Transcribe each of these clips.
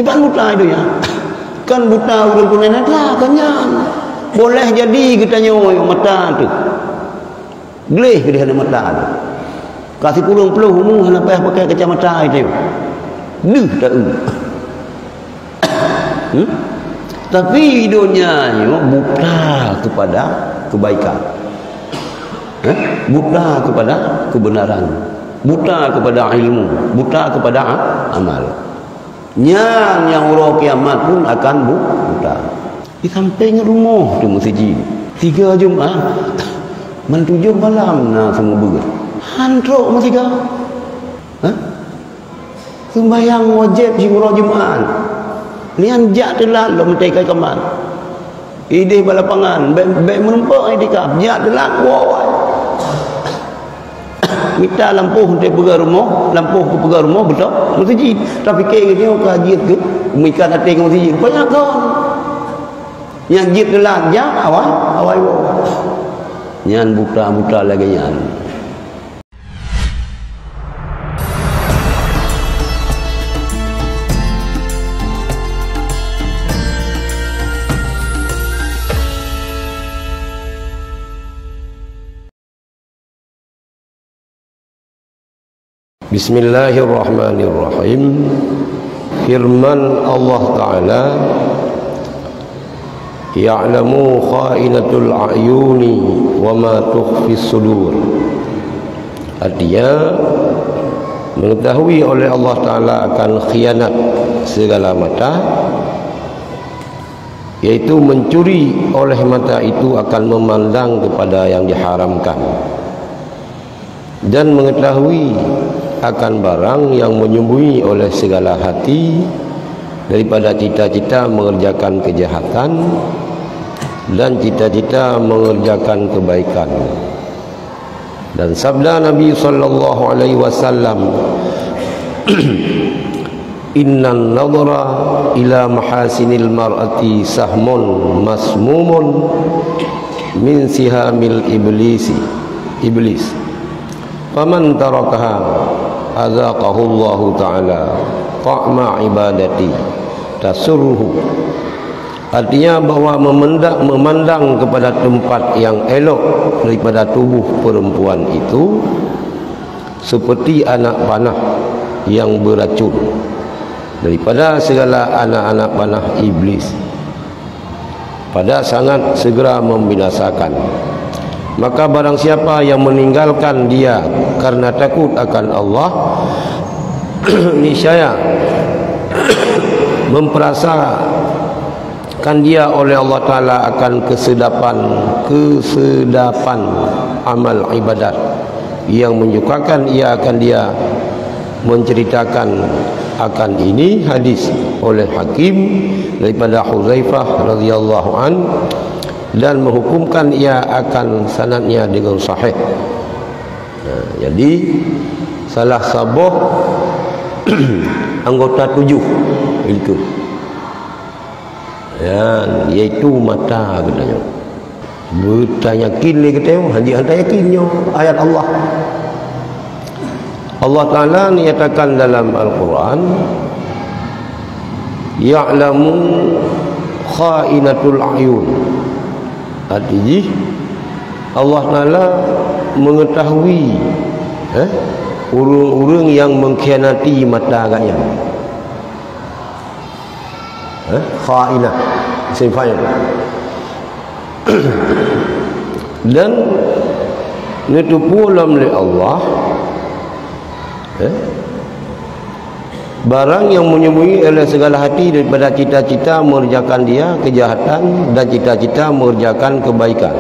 Tiban buta itu ya. Kan buta urang kunen ada kanyan. Boleh jadi kita nyoyo mata tu. Gelih ke dia mata tu. Kasih pulung peluh umum hana payah pakai kacamata itu. Duh dak. Tapi hidupnya buta kepada kebaikan. Buta kepada kebenaran. Buta kepada ilmu. Buta kepada amal. Yang orang kiamat pun akan buta. Di samping rumah tu masjid 3 Jumaat man 7 malam na semua berat hantrok masih kau sembahyang wajib jumrah Jumaat ni anjak telat lo mentekai kaman idih balapangan baik menempak idikap jak telat wawai minta lampuh untuk pegang rumah, lampuh ke pegang rumah betul masjid. Tapi kira dia kajian ke mikan hati ke masjid banyak kawan yang jid telah jak awal nyan buta lagi nyan. Bismillahirrahmanirrahim. Firman Allah Ta'ala, ya'lamu kha'inatul a'yuni wa ma tukhfis sudur. Artinya mengetahui oleh Allah Ta'ala akan khianat segala mata, yaitu mencuri oleh mata itu akan memandang kepada yang diharamkan, dan mengetahui akan barang yang menyembunyi oleh segala hati daripada cita-cita mengerjakan kejahatan dan cita-cita mengerjakan kebaikan. Dan sabda Nabi sallallahu alaihi wasallam, innan nadhara ila mahasinil mar'ati sahmun masmumun min sihamil iblis. Faman tarakaha azaqahu Allah Ta'ala ta'ma ibadati tasurruhu. Artinya bahawa memandang kepada tempat yang elok daripada tubuh perempuan itu seperti anak panah yang beracun daripada segala anak-anak panah iblis, pada sangat segera membinasakan. Maka barang siapa yang meninggalkan dia karena takut akan Allah, niscaya memperasakan dia oleh Allah Ta'ala akan kesedapan amal ibadat yang menyukakan ia akan dia menceritakan akan ini hadis oleh Hakim daripada Huzaifah radhiyallahu an, dan menghukumkan ia akan sanadnya dengan sahih. Jadi salah sabah anggota 7 itu ya, iaitu mata katanya. Bertanya yakin dia kata, hanya yakinnya ayat Allah. Allah Ta'ala nyatakan dalam Al-Quran, ya'lamu kha'inatul a'yun. Artinya Allah Ta'ala mengetahui urang-urang yang mengkhianati mata agaknya. Kha'inah isim fa'il. Dan nitupu oleh Allah barang yang menyembunyi oleh segala hati daripada cita-cita mengerjakan dia kejahatan dan cita-cita mengerjakan kebaikan.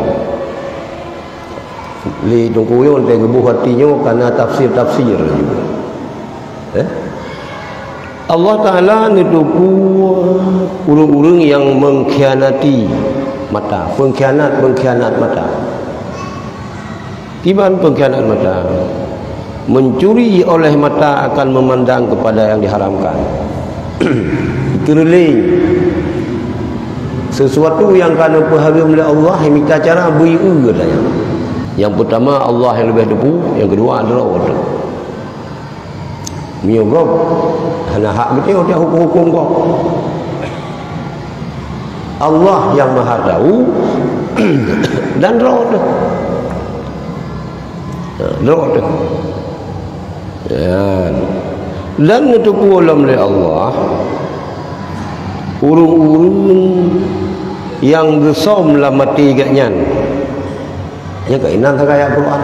Li tungkuyun te gebuh hatinya karena tafsir-tafsir juga. Allah Ta'ala nitupu urang-urang yang mengkhianati mata, pengkhianat mata. Tiban pengkhianat mata, mencuri oleh mata akan memandang kepada yang diharamkan. Kerling sesuatu yang kerana berharam oleh Allah yang minta cara beri katanya. Yang pertama Allah yang lebih depu, yang kedua adalah waktu. Mio gop hana hak betul dia hukum-hukum kau. Allah yang Maha tahu dan roh dah. Roh dah. Ya. Dan itu pula oleh Allah urung-urung yang gesom lah mati gatnya. Ya kainan tak ayat Quran.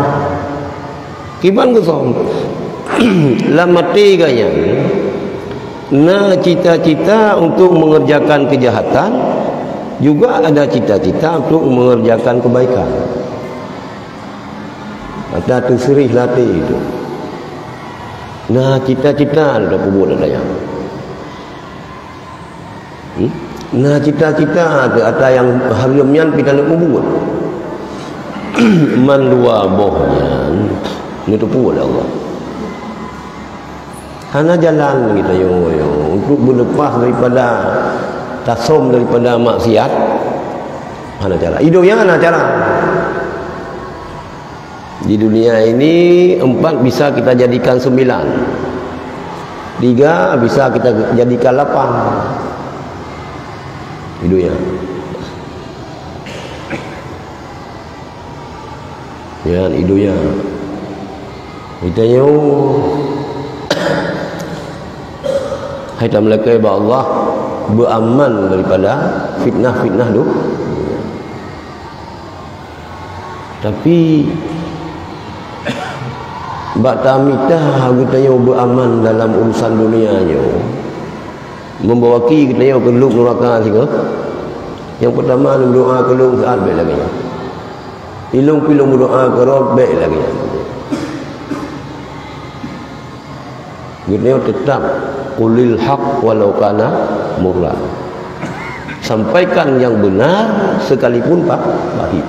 Kiban gesom lah mati gatnya. Nah cita-cita untuk mengerjakan kejahatan, juga ada cita-cita untuk mengerjakan kebaikan. Ada terserih latih itu. Nah cita-cita ada kubur ada yang. Nah cita-cita ada yang harimnya pidana kubur. Man dua bohnya ini tu pun Allah. Hana jalan kita yo untuk berlepas daripada tasom, daripada maksiat. Mana cara? Hidupnya mana cara? Di dunia ini 4 bisa kita jadikan 9, 3 bisa kita jadikan 8. Hidupnya. Ya, hidupnya. Kita yo hai ta malaikat Allah beraman daripada fitnah-fitnah tu. Tapi bak tamita kita yo beraman dalam urusan dunianya. Membawaki kita yo ke luk neraka tiga. Yang pertama doa ke luk saat baik lagi. Ilung-pilung doa ke rob baik lagi. Kita yo tetap qulil haq walau kana murra. Sampaikan yang benar sekalipun pahit.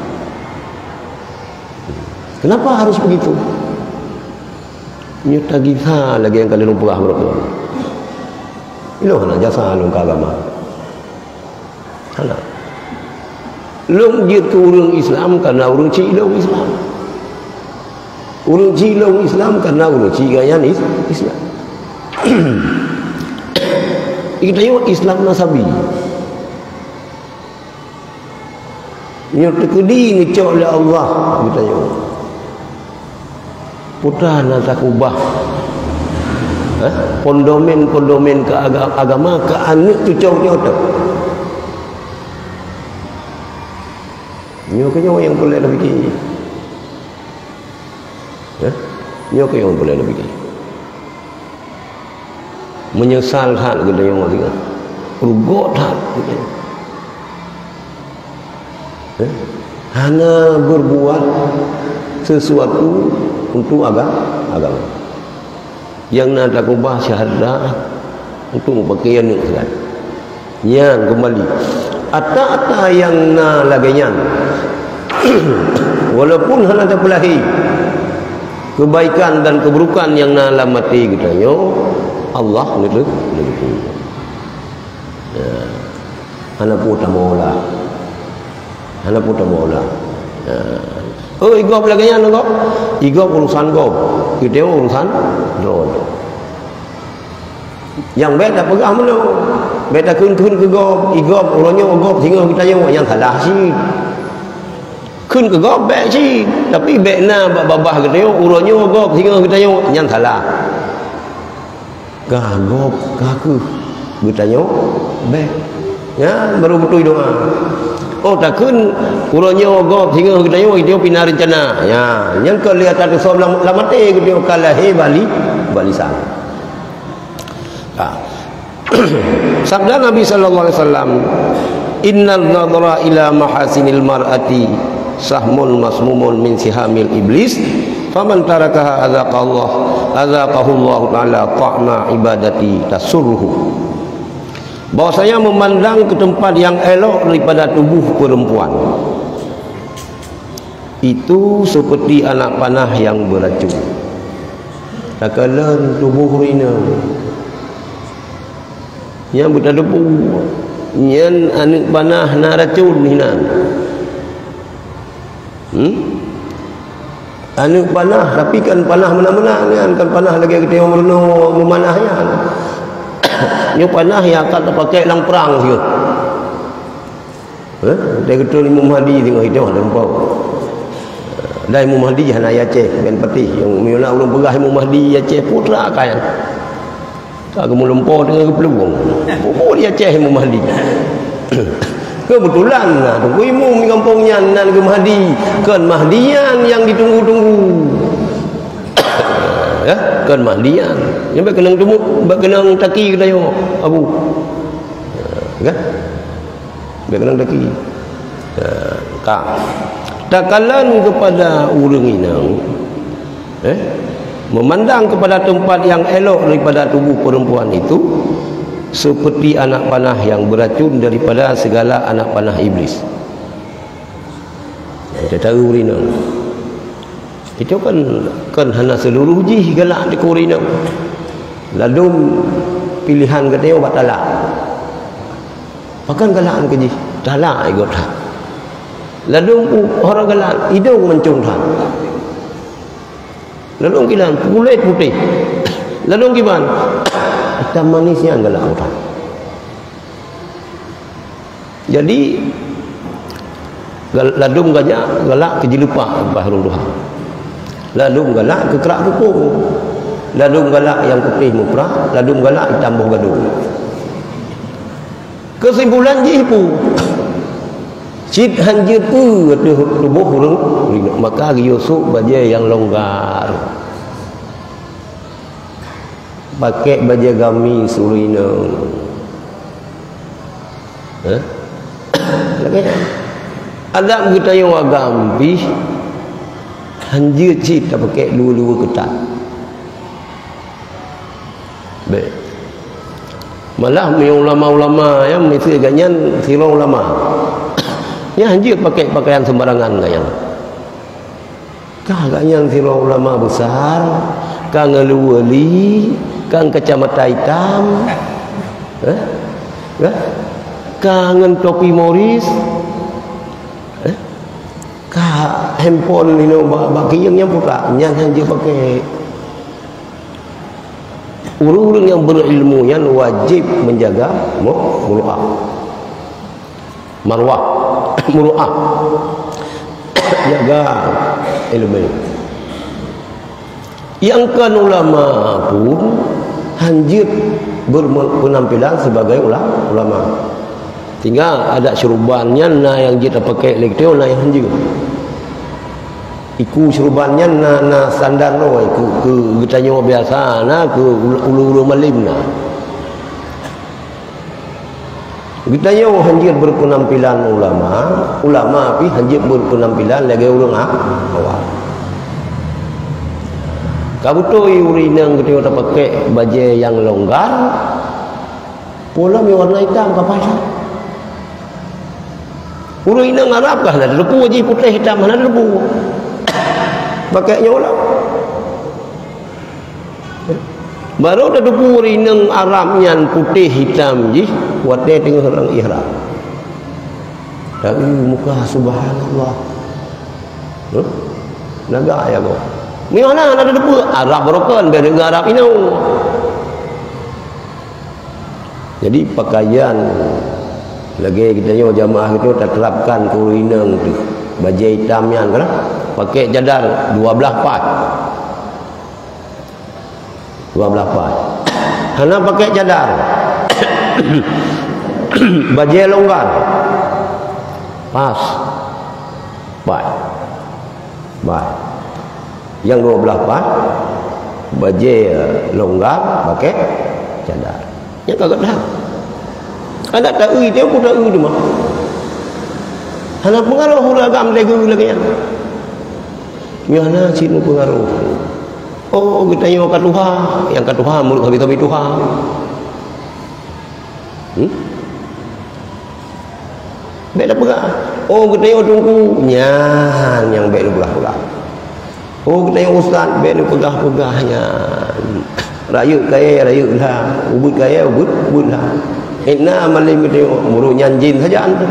Kenapa harus begitu? Nyata kita lagi yang kalian lupa berapa? Ilo hana jasa lung agama. Hana. Lung jir ke urang Islam karena urang cilong Islam. Urang cilong Islam karena urang cigayan Islam. Kita yo Islam nasabi. Nyo tekedi ngecok oleh Allah kita yo. Putra nak ubah. Pondomen ke agama ke anak tu cok otak. Nyo ke yang boleh lebih ki. Ya? Nyo ke yang boleh lebih ki. Menyesal hal kita yang mati. Rugot hal kita. Hanya berbuat sesuatu untuk agama. Yang nak ubah syahadah untuk pakaian yang sehat. Yang kembali. Ata-ata yang na lagainya. Walaupun hanya terpelahi kebaikan dan keburukan yang na lamati kita yo Allah itu lebih. Ya. Hana puta mola. Hana puta mola. Ya. Oh, igop lagi yang nggak? Igop urusan gop. Kita urusan drone. Yang beda pegang mana? Beda kun ke gop. Igop orangnya gop tinggal kita yang salah sih. Kun ke gop bek sih. Tapi bek na babah kita orangnya gop tinggal kita yang salah. Gagop kaku bertanya baik ya baru betul doa. Oh takun urangnya ogop hingga kita yo dia pina rencana ya yang kelihatan tu soal lamate dia kalahi balisan. Sabda Nabi sallallahu alaihi wasallam, innal nadhara ila mahasinil mar'ati sahmun masmumun min sihamil iblis faman tarakaha azaqahu Allah taala ta'ma ibadati tasurruhu. Bahwasanya memandang ke tempat yang elok daripada tubuh perempuan itu seperti anak panah yang beracun. Takalan tubuh rina yang berdebu yang anak panah na racun hinan. anu panah, tapi kan panah mana-mana ni kan panah lagi kita yang merenung memanahnya. Ni panah yang akan terpakai dalam perang siut. Dia kata Imam Mahdi tengok itu nampak. Dan Imam Mahdi hana Aceh ben peti yang mula ulun perah Imam Mahdi Aceh putra kan. Tak kemu lempau dengan peluang. Pupuk dia Aceh Imam Mahdi. Kebetulan lah tunggu imum di kampungnya nan ke Mahdi. Kan Mahdian yang ditunggu-tunggu. Ya, kan Mahdian. Yang kenang temu, kenang taki kita yo Abu. Kan? Kenang taki. Kak. Takalan kepada urang inang. Memandang kepada tempat yang elok daripada tubuh perempuan itu seperti anak panah yang beracun daripada segala anak panah iblis. Kita tahu urina. Itu kan hana seluruh jih galak di urina. Lalu pilihan katanya obat talak. Bahkan galak ke jih talak ikut tak. Lalu orang galak hidung mencung tak. Lalu kilan kulit putih. Lalu gimana? Hitam manisnya galak orang. Jadi ladum gajah galak ke jilepah bahrul duha. Ladum galak ke kerak rukung. Ladum galak yang putih muprah, ladum galak hitam buh gadung. Kesimpulan jipu. Cid hanjir tu tubuh hurung maka Yusuf baju yang longgar. Pakai baju gamis urina. Lagi ada kita yang agampi hanjir cid tak pakai dua-dua ketat. Baik. Malah ulama-ulama yang mesti ganyan sirah ulama. Ya hanjir pakai pakaian sembarangan gayang. Kah ganyan sirah ulama besar, kang ngeluweli, kang kacamata hitam. Kangen topi Morris. Kah handphone ini bagi yang pula yang hanjir pakai. Urang-urang yang berilmu yang wajib menjaga muruah. Marwah, muruah. Jaga ilmu. Yang kan ulama pun hanjir berpenampilan sebagai ulama. Tinggal ada syurubannya na yang kita pakai elektro na yang hanjir. Iku syurubannya na standar no iku ke getanya biasa na ke ulu-ulu malim na. Getanya hanjir berpenampilan ulama pi hanjir berpenampilan lagi urang awal. Kabutoi urinang getanya tak pakai baju yang longgar. Pola mi warna hitam apa sah? Urinang Arab kah ada debu je putih hitam mana debu. Pakainya ulang. Baru ada debu rinang Arabnya putih hitam je buat dia tengah orang ihram. Tapi muka subhanallah. Naga ya kau. Ni mana ada debu Arab berokan dari Arab ini. Jadi pakaian lagi kita nyo jamaah itu terterapkan ke rinang tu. Baju hitamnya kan pakai cadar 12 part. 12 part. Hana pakai cadar. Baju longgar. Pas. Baik. Baik. Yang 12 part baju longgar pakai cadar. Yang kagak dah. Anak tak ui dia pun tak ui tu mah. Anak pengaruh agam lagi lagi kan. Nyana sini pengaruh. Oh kita yang kat Tuhan, yang kat Tuhan mulut habis-habis Tuhan. Baik dah pegah. Oh kita yang tunggu nyan yang baik pegah-pegah. Oh kita yang ustaz baik pegah-pegahnya. Rakyat kaya lah, ubud kaya ubud lah. Inna malim kita muruh nyanjin saja anda.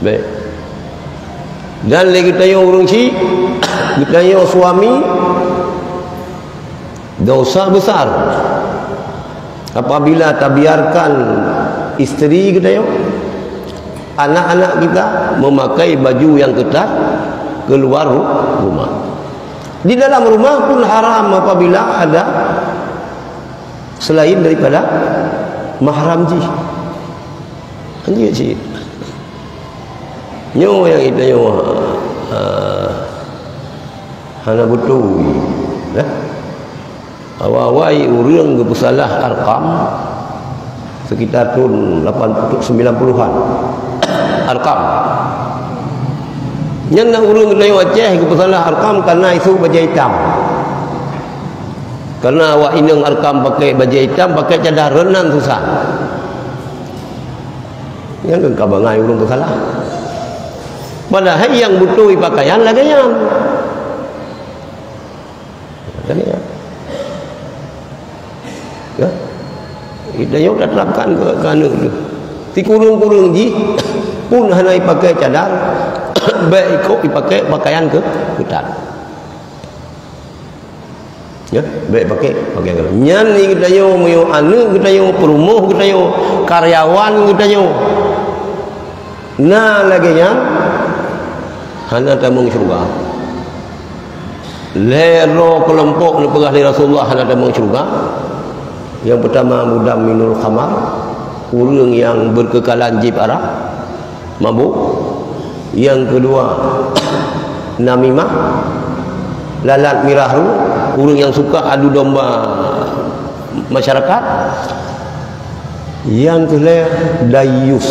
Baik. Dan lagi tanya orang si, tanya suami, dosa besar apabila tak biarkan isteri kita, anak-anak kita memakai baju yang ketat keluar rumah. Di dalam rumah pun haram apabila ada selain daripada mahram ji. Anjir sih. Nyo yang kita nyo hana betul. Awal-awal urang bersalah Arqam sekitar tahun 90-an. Arqam. Yang nak urang dari Aceh ke bersalah Arqam karena isu baju hitam. Karena awak inang Arqam pakai baju hitam, pakai cadar renan susah. Yang ke kabangai urang bersalah. Padahal yang butuh pakaian lagi yang. Ya. Kita yang dah terapkan ke anak tu. Si kurung-kurung ji pun hanya pakai cadar, baik ikut dipakai pakaian ketat. Ya, baik pakai ketat. Nyan ni kita yo anak, kita yo perumuh, kita yo karyawan, kita yo. Nah lagi nya hana tamung syurga. Lero kelompok ni pegah Rasulullah hana tamung syurga. Yang pertama mudaminul khamar, urang yang berkekalan jib arah, mabuk. Yang kedua namimah, lalat mirahru, urang yang suka adu domba masyarakat. Yang ketiga dayus.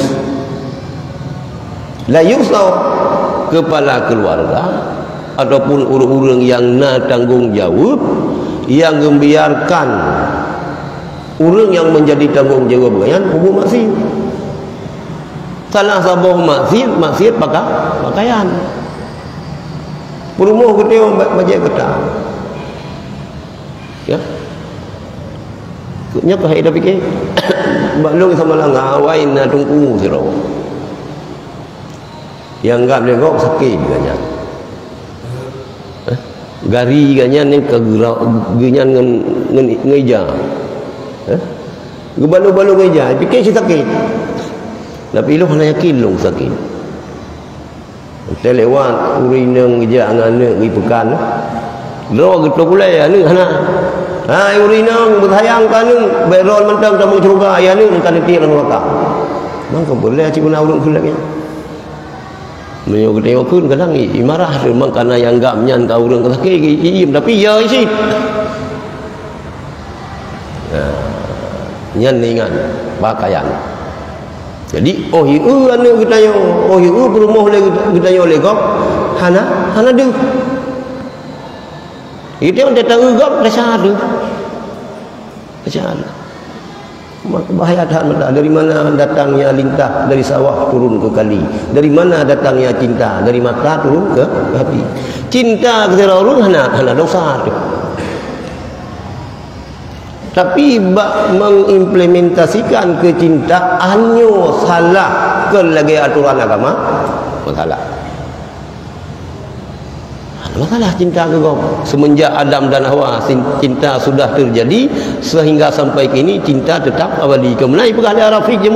Dayus tau kepala keluarga ataupun urang-urang yang nak tanggung jawab, yang membiarkan orang yang menjadi tanggungjawab dengan hukum maksiat. Salah sabah maksiat pakaian. Perumuh kita baju ketat. Ya. Nya ke dah fikir. Balung sama lah ngawain na tungku siro. Yang enggak boleh kok sakit ganyan. Gari ganyan ni kegerak ganyan ngan ngeja. Gebalu-balu meja, fikir si sakit. Tapi lu hanya yakin lu sakit. Kita lewat urinang meja anak-anak pergi pekan. Lo gitu pula ya ni hana. Ha urinang bersayang kan ni, berol mentang tamu syurga ya ni kan tiang neraka. Mangko boleh ci guna urang pula ni. Menyo kita kun kadang imarah memang karena yang enggak menyan ka urang sakit iim tapi ya isi. Nyan ingat pakaian. Jadi anu kita yo, perumah le kita yo le kok hana du. Itu yang datang gap rasa ada. Maka bahaya dah dari mana datangnya lintah dari sawah turun ke kali. Dari mana datangnya cinta dari mata turun ke hati. Cinta kepada orang hana dosa tu. Tapi mengimplementasikan kecintaannya salah ke lagi aturan agama salah. Masalah cinta ke kau semenjak Adam dan Hawa cinta sudah terjadi sehingga sampai kini cinta tetap abadi. Kemenai pegah dia Rafiq je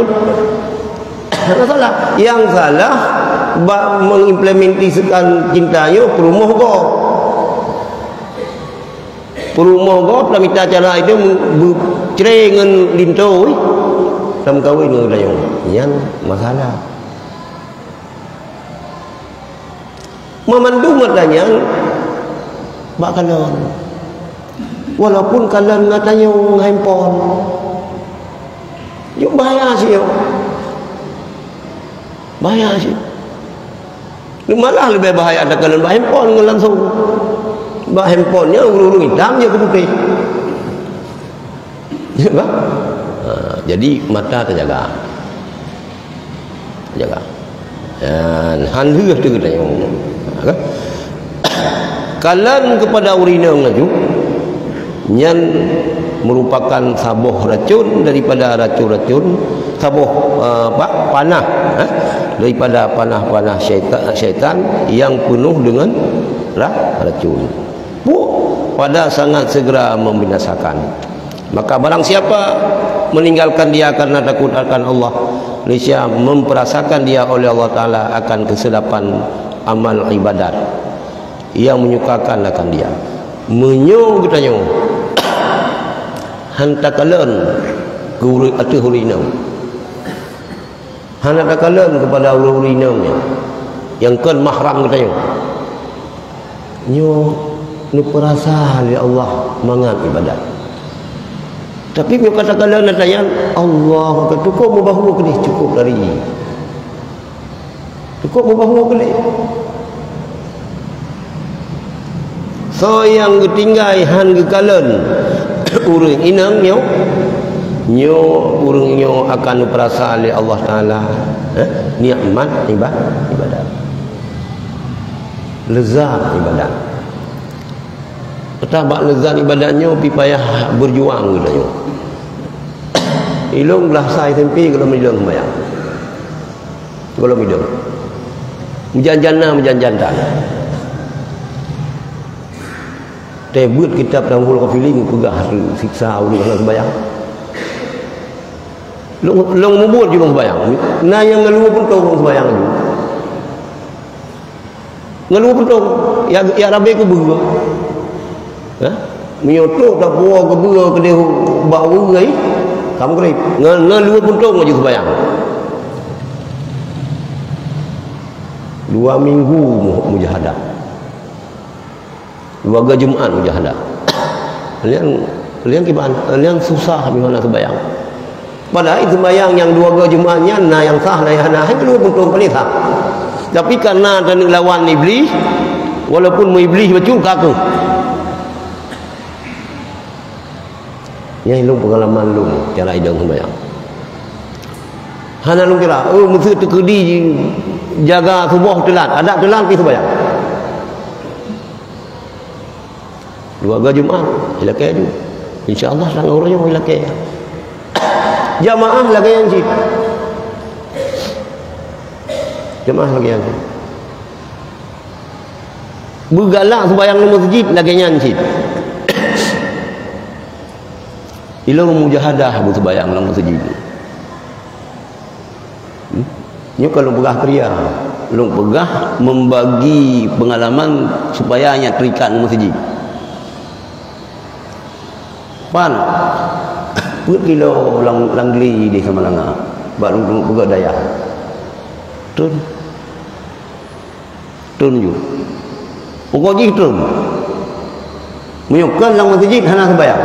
masalah yang salah mengimplementasikan cintanya perumuh kau. Perumah kau dalam minta cara itu bercerai dengan linto dalam kahwin dengan dayung yang masalah memandu matanya bakalan walaupun kalian matanya handphone yuk bahaya sih malah lebih bahaya ada kalian handphone langsung handphonenya urung hitam je ke putih. Jadi mata terjaga. Han heuh tu kita yang. Kalan kepada urinang laju yang merupakan sabuh racun daripada racun-racun sabuh panah daripada panah-panah syaitan yang penuh dengan racun. Pada sangat segera membinasakan. Maka barang siapa meninggalkan dia karena takut akan Allah, nescaya memperasakan dia oleh Allah Ta'ala akan kesedapan amal ibadat yang menyukakan akan dia. Menyo katanya hantakalan ke ati hurinam, hantakalan kepada hurinamnya yang kan mahram katanya nyo ni perasa oleh Allah mangat ibadat. Tapi dia katakan natayan Allah kata cukup bahawa ke ni cukup dari cukup bahawa ke ni. So yang ketinggai han kekalan urang inang nyo urang nyo akan perasa oleh Allah Taala nikmat ibadat, lezat ibadat. Betapa lezat ibadatnya pi payah berjuang katanya. Ilung belah sai tempi kalau midang sembahyang. Kalau midang. Menjanjana. Tebut kitab Tamhul Qafiling pegah siksa ulun kalau sembahyang. Long mubut juga sembahyang. Nah yang ngeluh pun kau sembahyang juga. Ngeluh pun kau ya rabe ku berua. Menyotok tak puas ke bera ke dia bau rai kamu kerip ngeluh puntung aja sembahyang 2 minggu mujahadah 2 hari Jumaat mujahadah kalian kiban kalian susah gimana sembahyang padahal sembahyang yang 2 hari Jumaatnya nah yang sah nah yang ngeluh puntung paling sah tapi karena ada lawan iblis walaupun iblis betul kaku yang lu pengalaman lu cara idang sembahyang. Hana lu kira, mesti tekedi jaga subuh telat, ada telat pergi sembahyang. 2 hari Jumaat, ilakai tu. Insya-Allah sang orangnya ilakai. Jamaah lagi yang cik. Jamaah lagi yang cik. Bergalak sembahyang di masjid lagi yang cik. Ilmu mujahadah bersembahyang dalam masjid. Ini kalau pegah pria, lu pegah membagi pengalaman supaya hanya terikat masjid. Pan, put kilo langgli di Samalanga, baru pegah daya. Tun ju. Pokoknya itu. Menyukan dalam masjid hana sembahyang.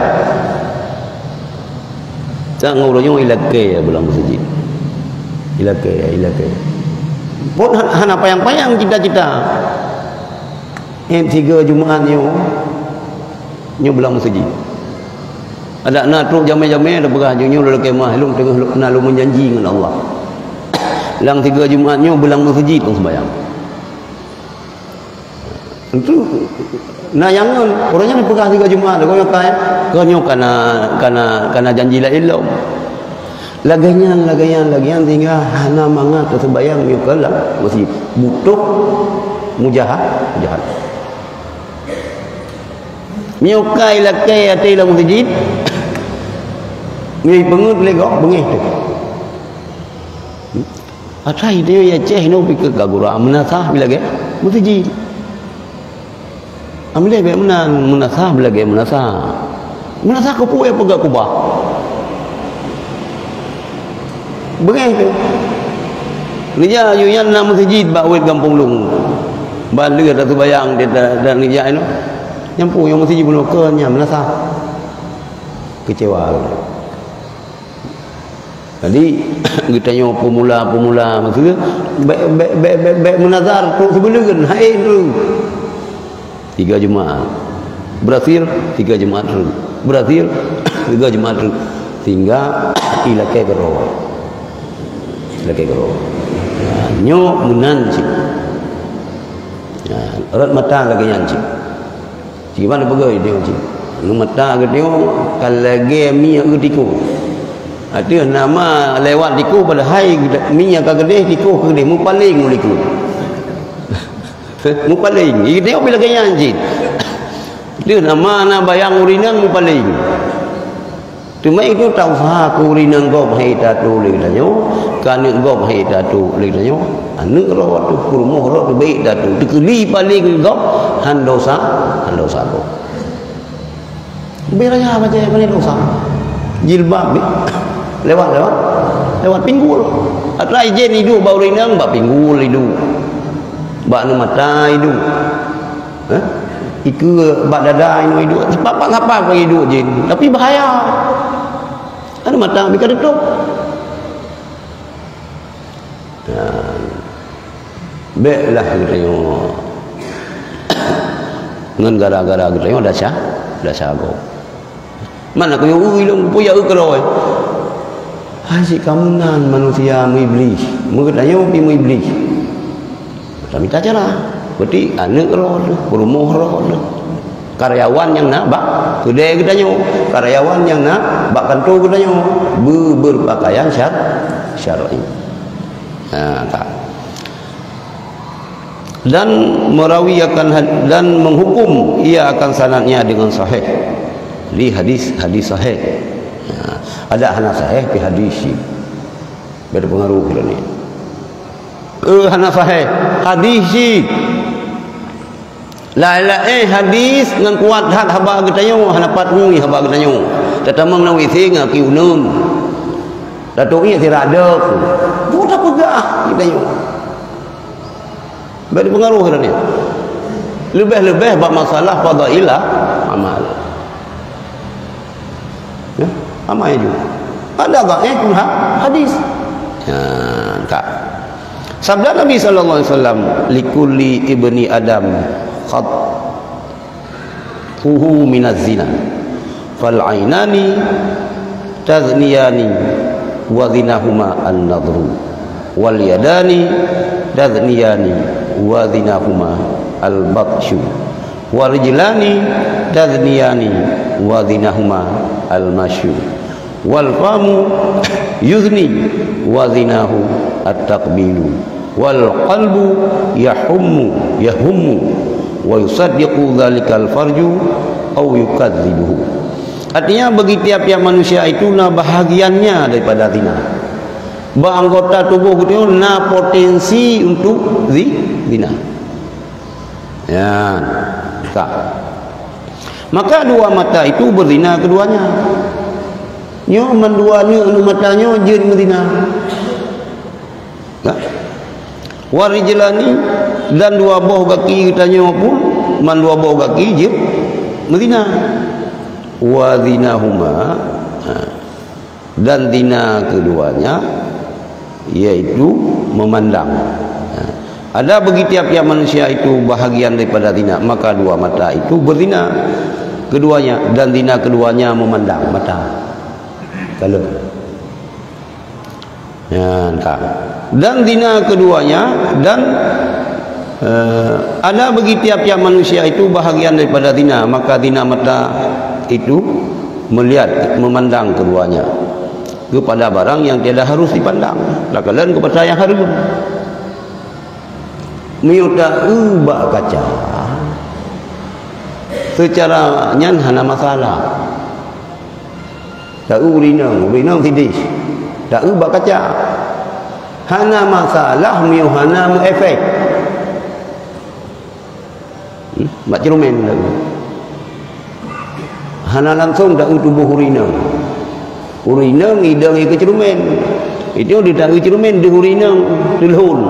Tak ngurusnya ilakai ya bulan masjid. Ilakai. Pun hana payang-payang cita-cita. Yang 3 Jumaat nyo bulan masjid. Ada nak truk jame-jame ada berah nyo dalam kemah lu tengah nak lu menjanji dengan Allah. Lang 3 Jumaat nyo bulan masjid pun sembahyang. Itu nah jangan orangnya pegang 3 Jumaat kau yang kaya kau kana janji la ilmu lagayan sehingga hana mangat tersembayang ni kalah masih butuh mujahadah miukai lakai ati dalam masjid ni pengut legok bengih tu atai dia ya ceh no pikir gagura menasah bila ke masjid ambilai baik menasah belagi menasah kepu yang pegak kubah bengih tu Rija yuyan nama masjid bawit kampung lung balik ada tu bayang dia dan rija itu nyampu yang masjid belum kenya menasah kecewa jadi kita nyo pemula maksudnya baik menazar tu sebelum hai tu 3 Jumaat berakhir 3 Jumaat berakhir 3 Jumaat sehingga ilakai gero nyo menanci erat mata lagi nyanci gimana pegawai dia nyanci nu mata ke dia kalau lagi mi agutiku Ada nama lewat liku pada hai minyak ke gedeh liku ke gedeh mu paling liku. Mu paling. Dia bila gaya anjing. Dia nama na bayang urinang mu paling. Cuma itu tahu sah ku urinang gop hai tatu le danyo, kana gop hai tatu le danyo. Anu ro tu kurmo ro tu baik tatu. Dikeli paling gop handosa gop. Beranya apa je paling dosa? Jilbab ni. lewat pinggul. Atau ijen hidup bau rinang bak pinggul hidup. Bak nu mata hidup. Iku bak dada inu hidup. Sepapak-sapak bagi hidup jin. Tapi bahaya. Ada mata bika tutup. Baiklah kita tengok. Ngan gara-gara kita tengok dah syago. Mana kau yang ulung puya ukroi. Hai kamu nan manusia mu iblis. Mu katanya mu iblis. Kami tak cara. Berarti anak roh, rumah roh. Karyawan yang nak bak kedai katanya. Karyawan yang nak bak kantor katanya. Berpakaian syar'i. Tak. Dan merawiyakan dan menghukum ia akan sanadnya dengan sahih. Di hadis sahih. Ada hana sahih fi hadis. Berpengaruh kalau ni. Hana sahih hadis. La hadis dengan kuat hak haba getanyo hana patmui haba getanyo. Tatamang nawi singa ki unum. Datuk ni tirada. Budak pegah getanyo. Berpengaruh kalau ni. Lebih-lebih bab masalah fadailah amal. Ya, amal itu. Ada dhaif pun hadis. Ya, tak. Sabda Nabi sallallahu alaihi wasallam, likulli ibni adam khatfuhu minaz zina. Fal ainani tazniyani wa zinahuma an-nadhru. Wal yadani tazniyani wa zinahuma al-batshu. Wal rijlani tazniyani wa zinahuma al-masyu. Wal famu yuzni wa zinahu at-taqbilu. Wal qalbu yahummu wa yusaddiqu dhalikal farju aw yukadzibuhu. Artinya bagi tiap-tiap manusia itu na bahagiannya daripada zina. Anggota tubuh itu na potensi untuk zina. Ya, tak. Maka dua mata itu berzina keduanya. Nyo menduanya anu matanya jin berzina. Nah. Warijlani dan dua boh kaki katanya pun man dua boh kaki je berzina. Wa zinahuma dan zina keduanya yaitu memandang. Ada bagi tiap-tiap manusia itu bahagian daripada zina, maka dua mata itu berzina keduanya dan zina keduanya memandang mata. Kalau ya, tak. Dan zina keduanya dan ada bagi tiap-tiap manusia itu bahagian daripada zina, maka zina mata itu melihat, memandang keduanya kepada barang yang tiada harus dipandang, lakalan kepada yang harus. Miuta ubah kaca secara nyan hana masalah. Tak urinang tidis. Tak ubah kaca. Hana masalah miu hana mu efek. Mak cerumen lagi. Hana langsung tak tubuh urinang. Urinang idang ke cerumen. Itu di tak cerumen di urinang dilhun.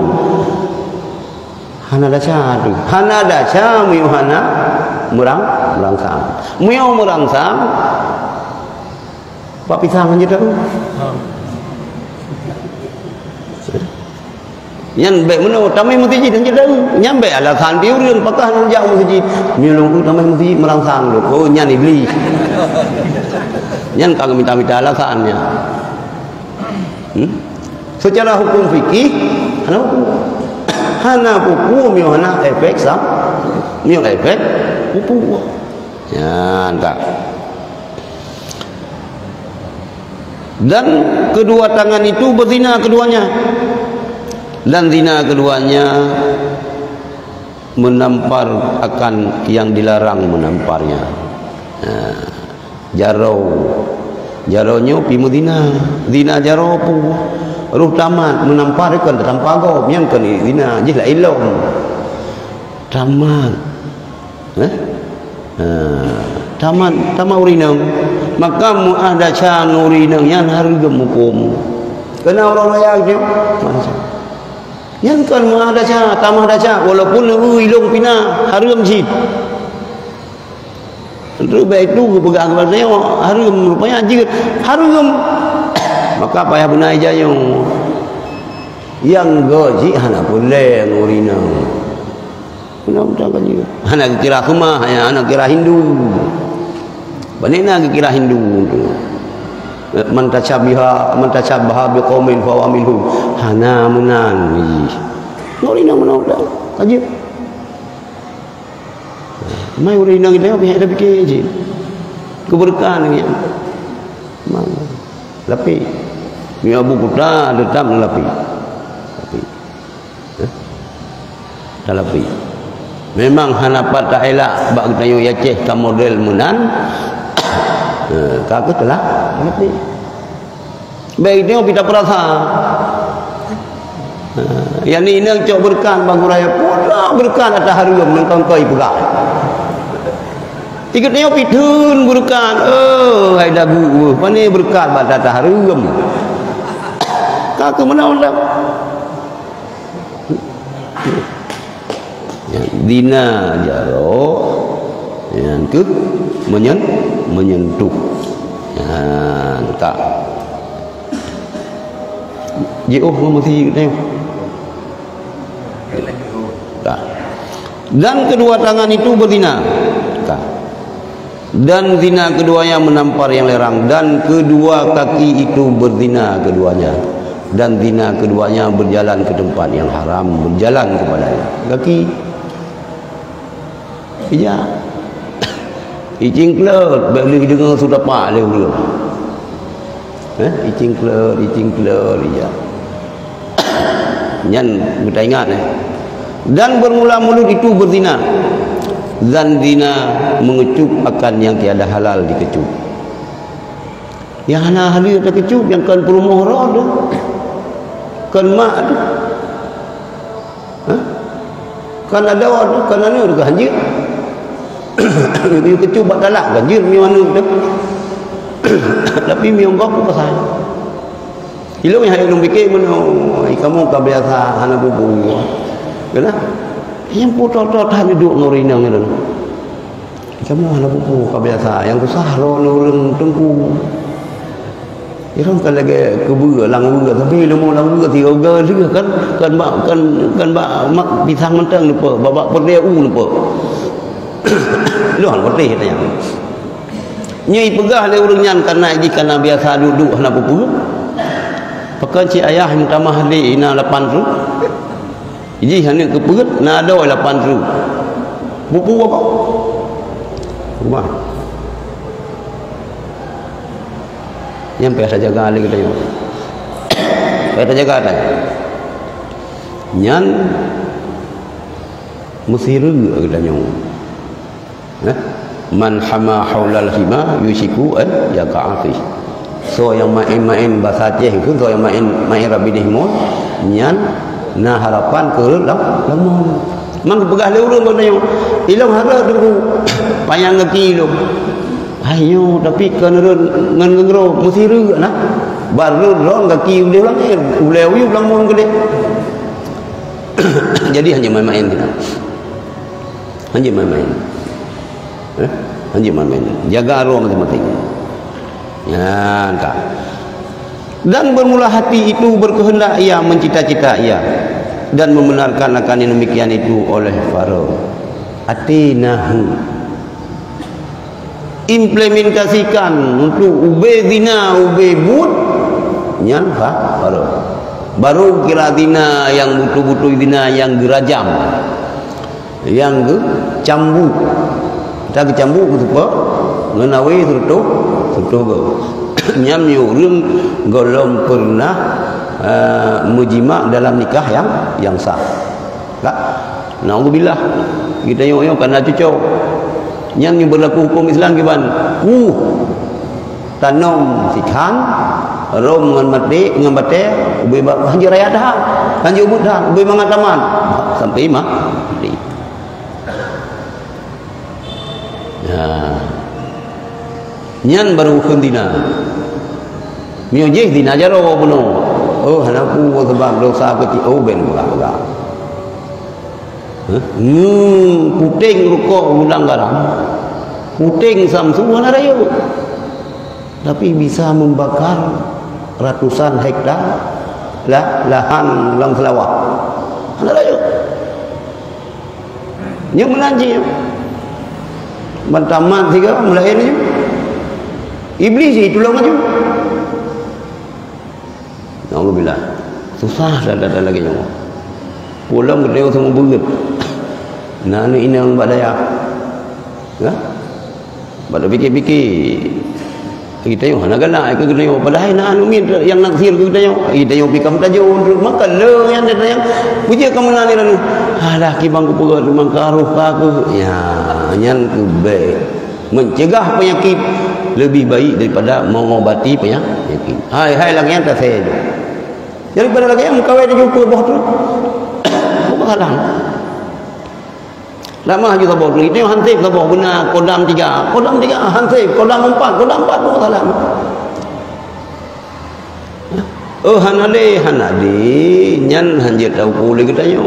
Hana dasar tu. Hana dasar miu hana merangsang. Miu merangsang Pak pisang aja tahu. Yang baik mana tamai masjid dan tahu. Yang baik alasan dia orang pakah nak jauh masjid. Milong tu tamai masjid merangsang tu. Oh nyan iblis. Nyan kagak minta-minta alasannya. Secara hukum fikih, hana hukum mio hana efek sah. Mio efek hukum. Ya, tak. Dan kedua tangan itu berzina keduanya, dan zina keduanya menampar akan yang dilarang menamparnya. Jaraunya pimu zina jarau pu ruh tamat menampar kan tanpa go yang kan zina je lah ilom tamat tamat urinang maka mu ada can urinang yang harga hukum kena orang layak je yang kan mu ada ca tamah daca walaupun ilong pina harum jid baik itu pegang kepada saya harum rupanya jika harum maka payah benar aja yang gaji anak boleh ngurina benar-benar kan juga anak kira kemah anak kira Hindu banyak kira Hindu man tashabbaha biqaumin fa huwa minhum hana munan ngurina mana dah aja mai urina kita pihak dah fikir je keberkahan ni mana lapi ni abu putra tetap lapi dah lapi memang hanapat tak elak bak kita yo Aceh ka model menan kak telah lapi baik dia kita perasa yang ni nak cok berkan bang raya pula berkan atas harum nang kau pegang ikut dia pitun berkan hai dagu pani berkan atas harum kak mana onda dina jaro yang ke menyentuh tak jauh mesti tengok tak. Dan kedua tangan itu berzina tak. Dan zina keduanya menampar yang lerang, dan kedua kaki itu berzina keduanya, dan zina keduanya berjalan ke tempat yang haram, berjalan kepadanya. Kaki iya icing kelut boleh dengar sudah pak dia belum icing kelut iya nyan kita ingat dan bermula mulut itu berzina, dan zina mengecup akan yang tiada halal dikecup. Yang halal ada kecup, yang kan perumoh roda kan mak tu kan ada wadah kan anu dekat hanjir dia kecup buat talak ganjir mi mana tu tapi mi ongkok pun pasal ilmu yang ilmu fikir mana kamu ka biasa hana bubu kena yang putar-putar tak duduk ngorinang itu kamu hana bubu ka biasa yang susah lo nurun tengku irang kan lagi kebu lang bu tapi ilmu lang bu 3 ga juga kan mak pisang mentang lupa babak perdeu lupa lu hang putih tanya nyai pegah le urang nyan karena biasa duduk hana bubu pakai cik ayah minta mahli ina 8 ru jadi hanya keperut na ada 8 ru bubu apa rumah yang biasa jaga lagi kita biasa jaga tanya nyan musiru kita nyong man hama haulal hima yusiku an yaqa'afi so yang main bahasa Aceh itu so yang main Rabbi Dihmon nyan na harapan ke lemon mang pegah le urang benda yang ilong hara dulu payang ngeki lu ayo tapi kan ngengro musiru nah baru rong kaki dia lang uleu yu lemon gede jadi hanya main-main kita hanya main-main hanya main-main jaga ruang mati ya tak. Dan bermula hati itu berkehendak ia mencita-cita ia dan membenarkan akan yang demikian itu oleh Faro atinahu implementasikan untuk ube zina ube but nyan Faro baru kira zina yang betul-betul zina yang gerajam yang cambuk kita kecambuk gitu pak ngenawi tertuh go nyam yu rum golom pernah mujima dalam nikah yang sah tak naudzubillah kita yo kana cucuk nyam yu berlaku hukum Islam giban tanam sikan rom ngan mati ngan bate ubi hanji raya dah hanji ubud dah ubi mangataman sampai mati ya nyan baru hukum dina miujih dina jaro bunuh hanaku sebab dosa kecil ben pula puting rukuk ulang garam puting samsu mana raya tapi bisa membakar ratusan hektar lahan lang selawah mana raya yang melanji bantaman tiga mulai ni iblis itu tolong aja alhamdulillah susah dah lagi nyawa pulang gede semua berat nah ini yang badaya ya pada fikir-fikir kita yang hana galak ke gede padahal nak min yang naksir ke kita yang pikam tajun makan le yang ada yang puja kamu nani ranu alah ki bangku perut memang karuh aku ya nyan ku baik mencegah penyakit lebih baik daripada mengobati penyakit hai lagi yang tak saya daripada lagi yang kawai dia jumpa bawah tu apa salah lama juga bawah tu itu yang hansip ke bawah benar kodam tiga hansip kodam empat apa salah hanade nyan hanjit tau pulih katanya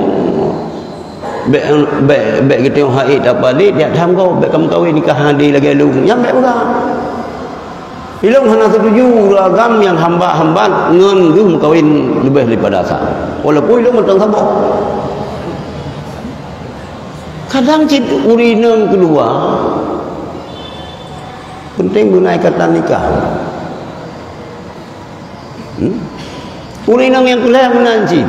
baik kita yang haid apa dia tham kau baik kamu kahwin nikah hadi lagi lu yang baik juga ilmu hana setuju agam yang hamba ngen tu kahwin lebih daripada asal walaupun ilmu tentang sabuk kadang cik urinang kedua penting guna ikatan nikah urinang yang kelihatan menancip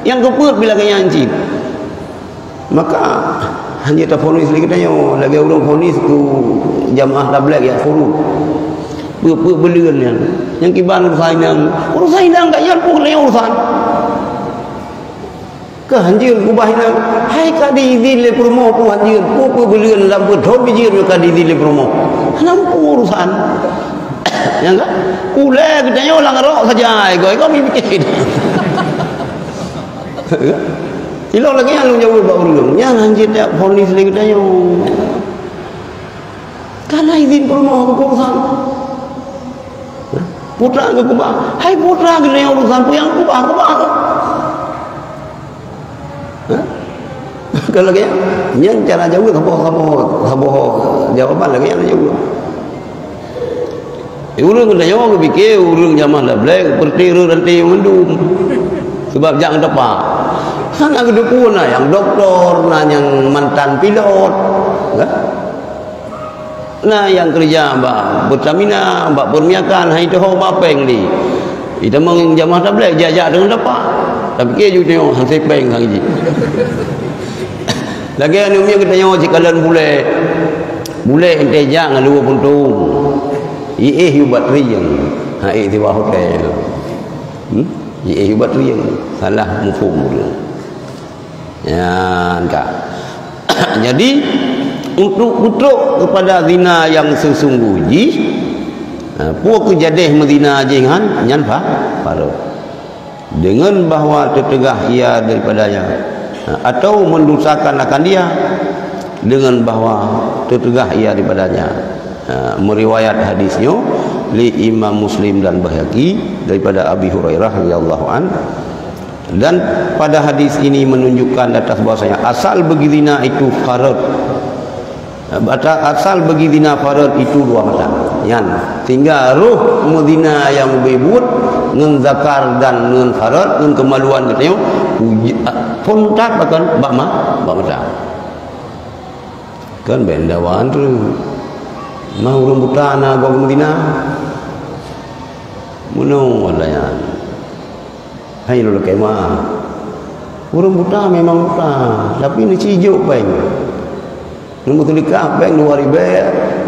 yang keput bila kaya ancip maka hanya tak fonis lagi tanya lagi orang fonis tu jamaah tabligh ya furud belian yang kiban urusan tak yang pun urusan ke hanjir kubah ini hai ka diizin le promo pu hanjir pu belian dalam betul bijir ka diizin le promo nampu urusan yang enggak ulai katanya orang rok saja kau mikir Ilo lagi yang lu jauh baru yang hanjir tak polis lagi tanya. Karena izin perumahan urusan. Putra ke kubah. Hai putra ke yang urusan pu yang kubah. Kalau lagi yang cara jauh saboh jawaban lagi yang jauh. Urang kena jawab fikir urang zaman dah black seperti nanti mendum. Sebab jangan tepat. Sana kedua yang doktor, yang mantan pilot, nah yang kerja mbak Pertamina, mbak Permiakan, itu apa peng ni? Itu meng jamaah tabligh jajak dengan dapat. Tapi ke ju tengok hasil peng hang ji. Lagi anu mi kita tengok cikalan bule ente jangan lupa puntung. Yu bateri yang di bawah hotel. Yu bateri yang salah mufhum dulu. Ya, enggak. Jadi untuk kepada zina yang sesungguhnya, puak kejadih mezina jingan nyan faru. Dengan bahawa tertegah ia daripadanya atau mendustakan akan dia dengan bahawa tertegah ia daripadanya. Meriwayat hadisnya li Imam Muslim dan Baihaqi daripada Abi Hurairah radhiyallahu an. Dan pada hadis ini menunjukkan atas bahasanya asal bagi zina itu farad. Asal bagi zina farad itu dua macam. Yan, sehingga ruh muzina yang bebut ngen zakar dan ngen farad ngen kemaluan katanya pontat bahkan bak macam. Kan bendawan tu. Mau rambutan agak muzina. Muno walayan. Hai lo kemah. Urang buta memang buta, tapi ni cijuk baik. Nombor sedekah bank 2 ribu,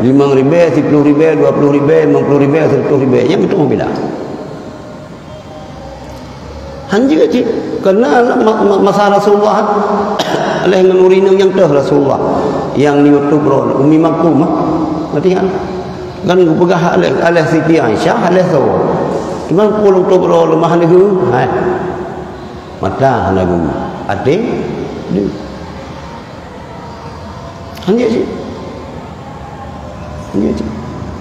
5 ribu, 10 ribu, 20 ribu, 50 ribu, 100 ribu. Yang itu mau bila. Hanya cik, kerana masa Rasulullah oleh menurina yang dah Rasulullah yang ni YouTube Umi Maktum ngerti kan? Kan pegah oleh Siti Aisyah oleh so. Cuma puluh tu bro lemah nego. Hai. Mata nego. Adik ni. Hanya cik. Hanya cik.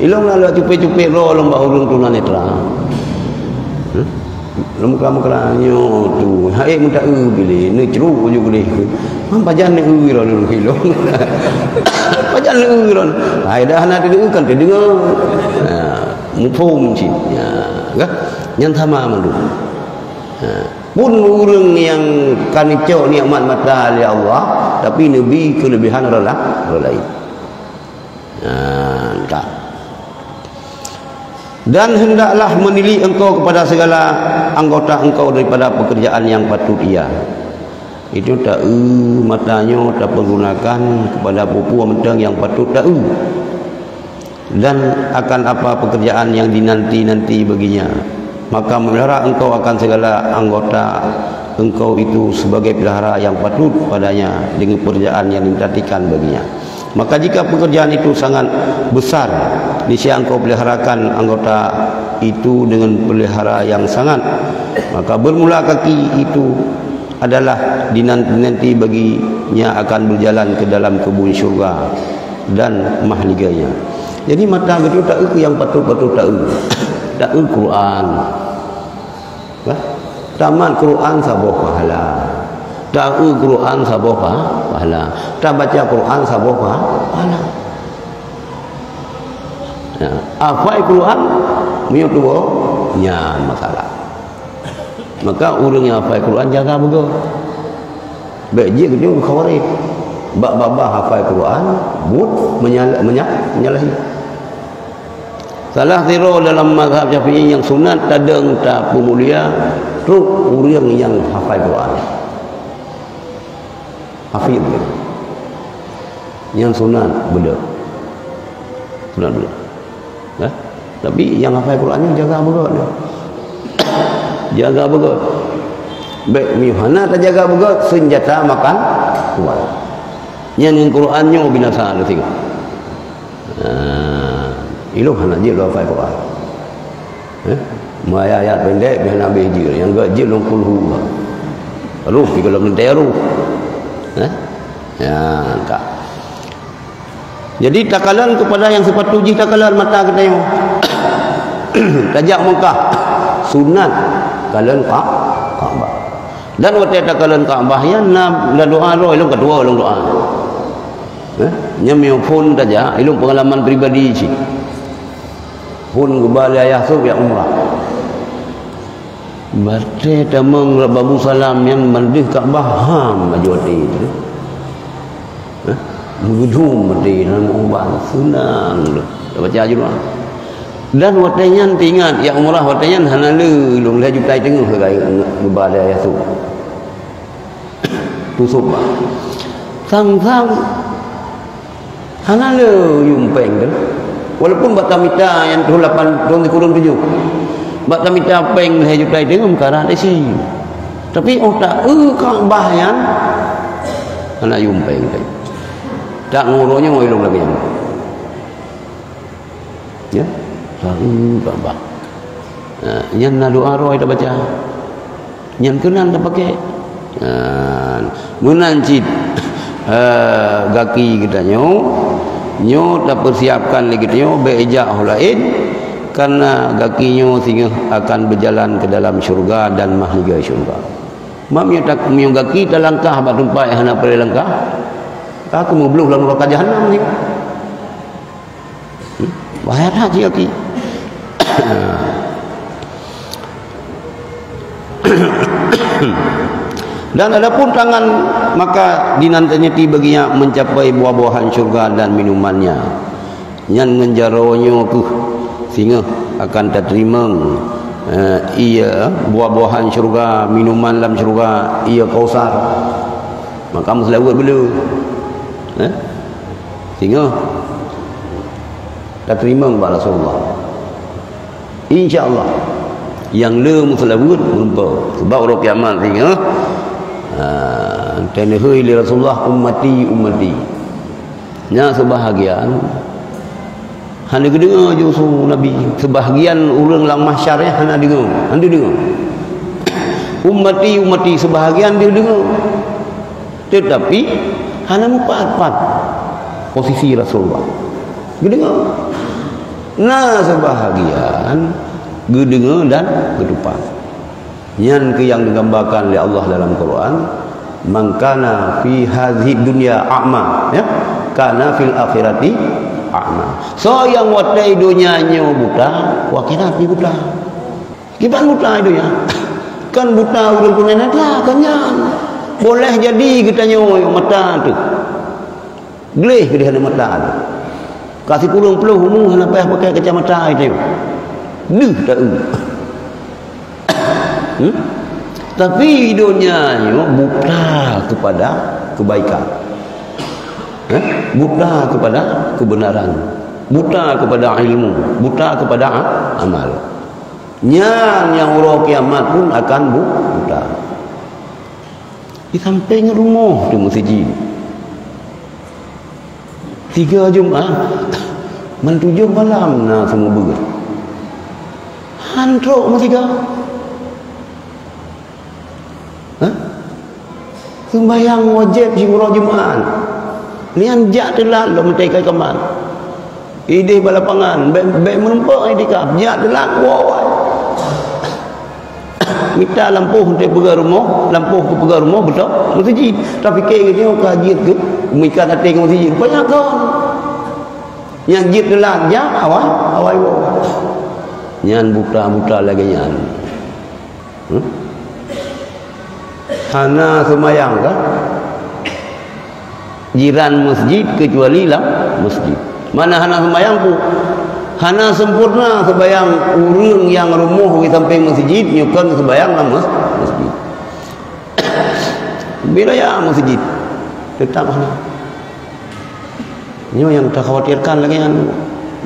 Ilong lah cupe-cupe ro lomba urung tunanetra. Lomba-lomba tu. Hai minta pilih ni ceru je boleh. Pajan ni ro dulu hilong. Pajan ni ro. Hai dah nak dengar kan dengar. Mufum cik. Ya. Yang sama mandu. Pun orang yang kanicau nikmat mata oleh Allah, tapi Nabi kelebihan orang lain. Tak. Dan hendaklah menilai engkau kepada segala anggota engkau daripada pekerjaan yang patut ia. Itu tak matanya tak pergunakan kepada pupu mentang yang patut tak dan akan apa pekerjaan yang dinanti-nanti baginya. Maka memelihara engkau akan segala anggota engkau itu sebagai pelihara yang patut padanya dengan pekerjaan yang dinantikan baginya. Maka jika pekerjaan itu sangat besar, niscaya engkau peliharakan anggota itu dengan pelihara yang sangat, maka bermula kaki itu adalah dinanti baginya akan berjalan ke dalam kebun syurga dan mahliganya. Jadi mata itu tak yang patut-patut tak Quran. Tamat Quran sabuh pahala. Tak Quran sabuh pahala. Tak baca Quran sabuh pahala. Ya, hafal Quran punya dua nya masalah. Maka orang yang hafal Quran jaga betul. Baik je dia khawarij. Bab-bab hafal Quran menyalahi. Salah tiro dalam mazhab Syafi'i yang sunat tadang tak pemulia tu orang yang hafal Quran. Hafid yang sunat betul. Sunat betul. Tapi yang hafal Quran ni jaga betul dia. Jaga betul. Baik mihana tak jaga betul senjata makan kuat. Yang Qurannya binasa ada tengok. Iluh anak je hafal Quran. Maya ayat pendek biar Nabi je yang gak je 60 ruh pergi dalam teru. Ya tak. Jadi takalan kepada yang sepatutnya takalan mata kita yang tajak Mekah sunat kalan Kaabah. Dan waktu takalan Kaabah yang na doa roh ilmu kedua ilmu doa. Nyam phone tajak ilmu pengalaman pribadi sih. Phone kembali ayah tu yang umrah. Berarti tamang Babu Salam yang mendih Kaabah ham majoriti itu. Mengudung mati dalam ubat senang dah baca aja dan watanya ingat yang umrah watanya hanalu long lah jutai tengah ke ngebada ya tu tusuk sang hanalu yumpeng kan walaupun batamita yang 8 kurun 7 batamita peng lah jutai tengah perkara isi tapi tak Kaabah yang hana yumpeng tak nguruhnya mau ilung lagi ya Kaabah yang na doa roh kita baca yang kenan tak pakai menancit gaki kita nyo tak persiapkan lagi kita beijak lain karena gakinya sehingga akan berjalan ke dalam syurga dan mahligai syurga mamnya tak miung gaki tak langkah bak tumpai hana pada langkah aku mau belum lalu neraka jahanam ni. Bahaya haji kaki. Dan adapun tangan maka dinantinya baginya mencapai buah-buahan syurga dan minumannya. Yang menjaronya sehingga akan terima ia buah-buahan syurga, minuman dalam syurga, ia kausar. Maka mesti buat belu. Sehingga dah terima kepada Rasulullah. InsyaAllah yang le musalabut berumpa sebab orang kiamat sehingga tanahai li Rasulullah ummati nya sebahagian hanya dengar je usul Nabi, sebahagian orang lang mahsyar hanya dengar, ummati sebahagian dia dengar, tetapi hanya empat posisi Rasulullah dia dengar. Nah sebahagian dia dengar dan ketupat. Yang digambarkan oleh Allah dalam Quran, man kana fi hadhihi dunya a'ma, ya, kana fil akhirati a'ma. So yang watai dunia nyo buta, wakirat ni buta. Gimana buta dunia? Kan buta urang kunen ada kan yang boleh jadi kita nyo mata tu. Gelih ke dia mata tu. Kasih kurung peluh umum hana payah pakai kacamata itu. Duh tak tapi hidupnya buta kepada kebaikan, buta kepada kebenaran, buta kepada ilmu, buta kepada amal. Yang orang kiamat pun akan buta. Di samping rumah tu masjid 3 Jumaat man 7 malam na semua ber hantrok masih ke sembahyang wajib syukur Jumaat lian jak telat lo mentai kai kaman ide balapangan baik menempak idikah jak telat wawai minta lampu untuk pegang rumah, lampu ke pegang rumah betul masjid tapi ke dia kajian ke mikan hati ke masjid banyak kan yang jid telat jak awal nyan buta lagi nyan hana semayang kan jiran masjid kecuali lah masjid mana hana semayang pun hana sempurna sebayang urang yang rumah di samping masjid nyukan sebayang lah masjid bila ya masjid tetap hana nyo yang tak khawatirkan lagi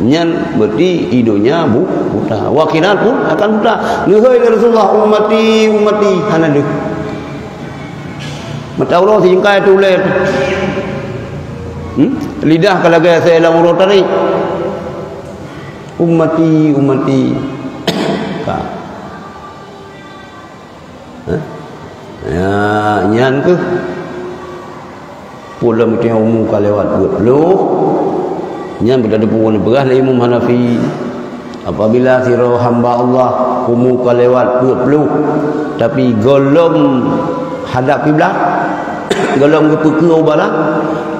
nyan berarti hidupnya buta wakilat pun akan buta nuhai Rasulullah ummati hana deh mata Allah si jengkai tulis lidah kalau gaya saya dalam urut tadi ummati kah ya nyan ke pula mesti umum ka lewat lu nyan berada pun berah la Imam Hanafi apabila sira hamba Allah umum ka lewat lu tapi golong hadap kiblat golong kepekeu bala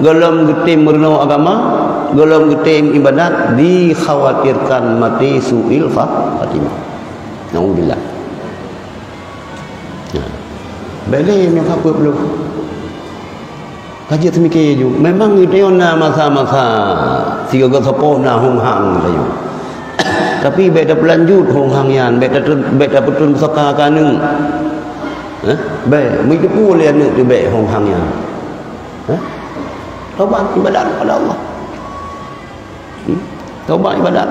golong getim merno agama golong getim ibadat dikhawatirkan mati suil khatimah naudzubillah beli yang apa belum kaji semikir ju memang itu na masa-masa siga sopona hong hang tayu tapi beda pelanjut hong hang yan beda petun saka kanung baik mereka boleh nak tu baik hong hang yang taubat ibadat kepada Allah taubat ibadat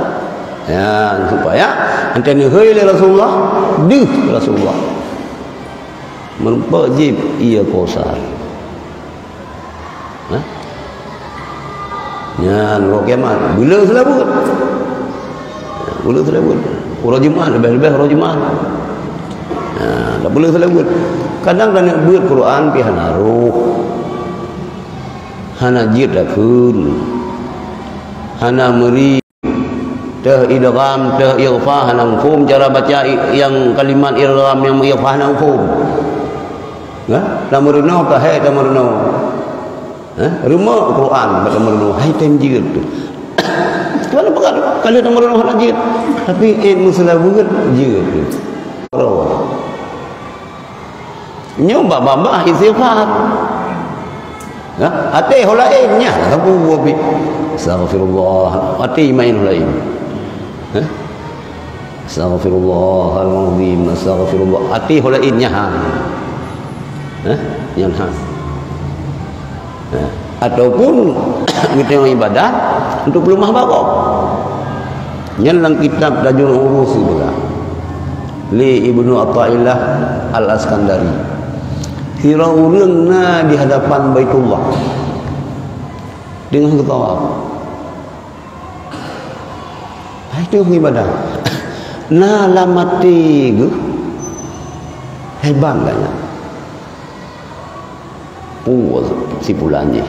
ya supaya antara hai Rasulullah di Rasulullah merupakan wajib ia kosar ya roh kiamat bila selabut orang Jumaat lebih-lebih orang Jumaat tak boleh selawat. Kadang nak buat Quran pi hana ruh. Hana jid dakun. Hana meri tah idgham tah ighfa hana mafhum cara baca yang kalimat idgham yang ighfa hana mafhum. Tamurno ka hai tamurno. Rumah Quran tamurno hai tem jid tu. Mana pekat kalau tamurno hana jid. Tapi ilmu selawat jid tu. Nyoba bambah istighfar hati holainnya aku wabi astaghfirullah hati main holain astaghfirullahaladzim astaghfirullah hati holainnya yang ataupun kita yang ibadah untuk pelumah barok. Yang dalam kitab Tajul Urus juga li Ibnu Athaillah Al-Askandari, kira urang na di hadapan Baitullah dengan tawaf. Itu ibadah. Na lamati gu hebat kan? Puas si bulannya.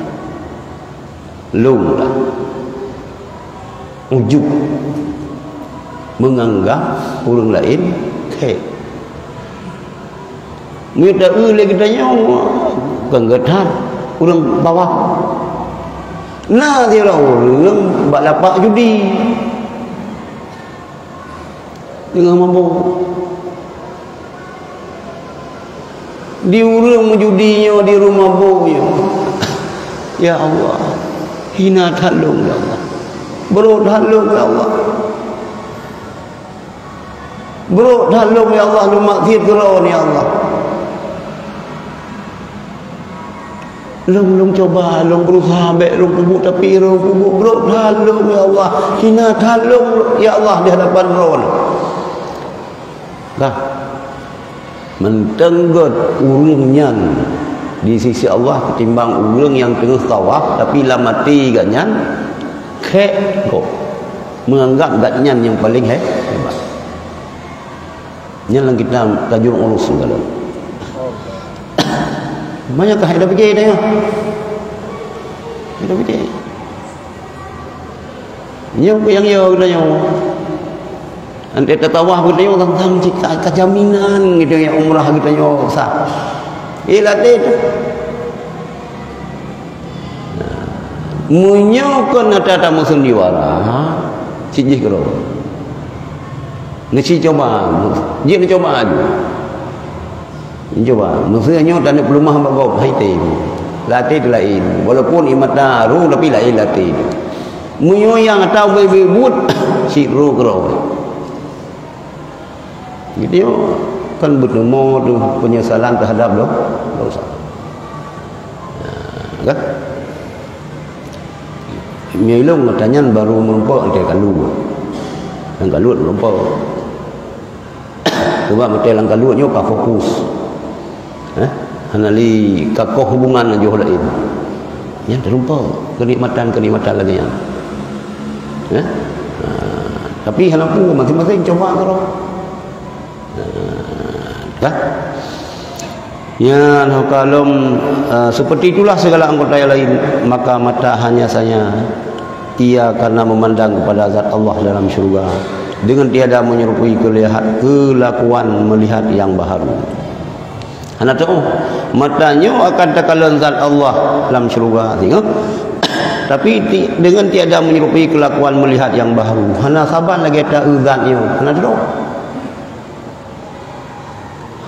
Lung lah. Ujub menganggap orang lain kek. Kita lagi tanya kenggetan orang bawah. Nah dia orang bak lapak judi dengan mabuk. Di urang menjudinya di rumah mabuknya. Ya Allah, hina thalung ya Allah. Bro thalung ya Allah. Bro thalung ya Allah, lu maghfir geron ya Allah. Long coba, long berusaha baik, long kubuk tapi long kubuk bro thalung ya Allah. Hina thalung ya Allah di hadapan ron. Dah mentenggot urangnya di sisi Allah ketimbang urang yang tengah tawaf tapi lah mati ganyan kek kok menganggap ganyan yang paling hebat. Yang kita Tajul Urus segala. Banyak kah ada fikir dia? Ada fikir. Yang kita yang nanti tertawah kita yang tentang kejaminan gitu yang umrah kita yang sah. Latih tu. Munyokon ada musim diwara. Sijih kero. Nasi coba. Dia nak coba aja. Coba. Maksudnya tak nak pelumah bagau haite. Latih tu lain. Walaupun imat daru tapi lain latih. Munyoyang atau bebut si ro kero. Gitu kan bertemu tu penyesalan terhadap dosa. Kan? Milung katanya baru merumpok dia kalu. Yang kalut merumpok. Sebab mata lang kalutnya ka fokus. Hanali kakoh hubungan aja lain. Yang terumpok kenikmatan lagi yang. Tapi halapu masing-masing coba karo. Ya, kalau seperti itulah segala anggota yang lain, maka mata hanya saja ia karena memandang kepada zat Allah dalam syurga dengan tiada menyerupai kelakuan melihat yang baharu. Anda tahu matanya akan tekalan zat Allah dalam syurga, tengok. Tapi dengan tiada menyerupai kelakuan melihat yang baharu. Hana sabar lagi tak zatnya. Anda tahu?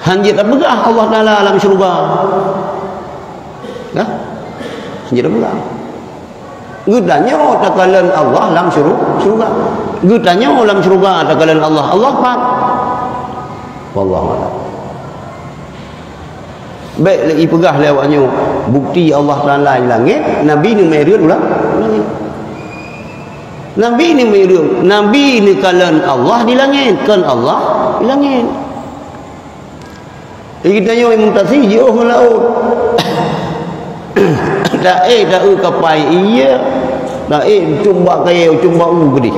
Hanjit tak begah Allah Ta'ala dalam syurga. Ya? Hanjit tak begah. Gudanya takalan Allah dalam syurga. Gudanya dalam syurga takalan Allah. Allah Pak. Wallahualam. Baik lagi pegah lewatnya bukti Allah Ta'ala di langit. Nabi ni meril ulang langit. Nabi ni meril. Nabi ni kalan Allah di langit. Kan Allah di langit. Kita yang mutasi jauh melaut. Tak kapai iya. Tak cumba kaya cumba gede.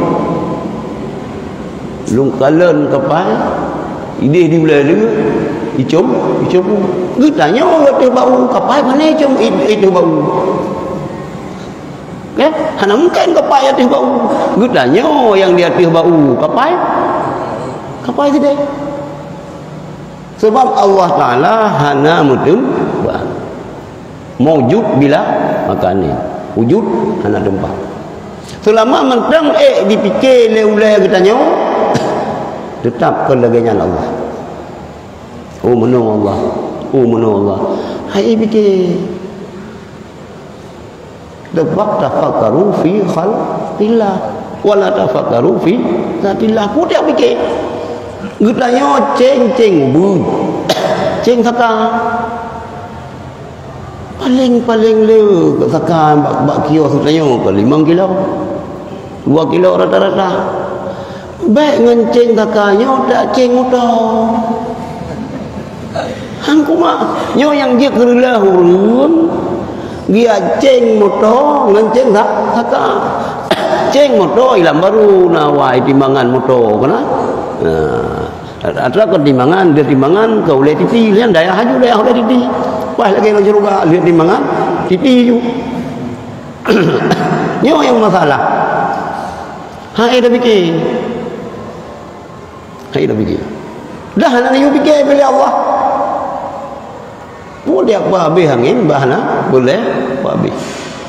Lung kalan kapai. Ide di belah dia. Icum. Gitanya orang tu bau kapai mana itu bau. Ya, hana mungkin kapai atas bau. Gitanya yang dia atas bau kapai. Kapai tidak. Sebab Allah Ta'ala hana mudun mawjud bila makan ni wujud hana tempat. Selama mentang dipikir leulai katanya tetap kelaganya Allah. Oh menung Allah. Hai fikir dapat tafakkaru fi khalqillah wala tafakkaru fi zatillah. Ku dia fikir gitanya ceng bu ceng saka paling le kat sakan bak kios tu tanya ke 5 kilo 2 kilo rata-rata baik ngencing takanyo tak ceng motor hang kuma nyo yang dia kerela hurun dia ceng motor ngencing tak ceng motor ilam baru nawai timbangan motor kena atra ko timbangan dia timbangan kau boleh titi lian daya haju daya boleh titi pas lagi nak juga lihat timbangan titi ju nyo yang masalah hai dah fikir dah nak you fikir pilih Allah boleh apa habis angin bahana boleh apa habis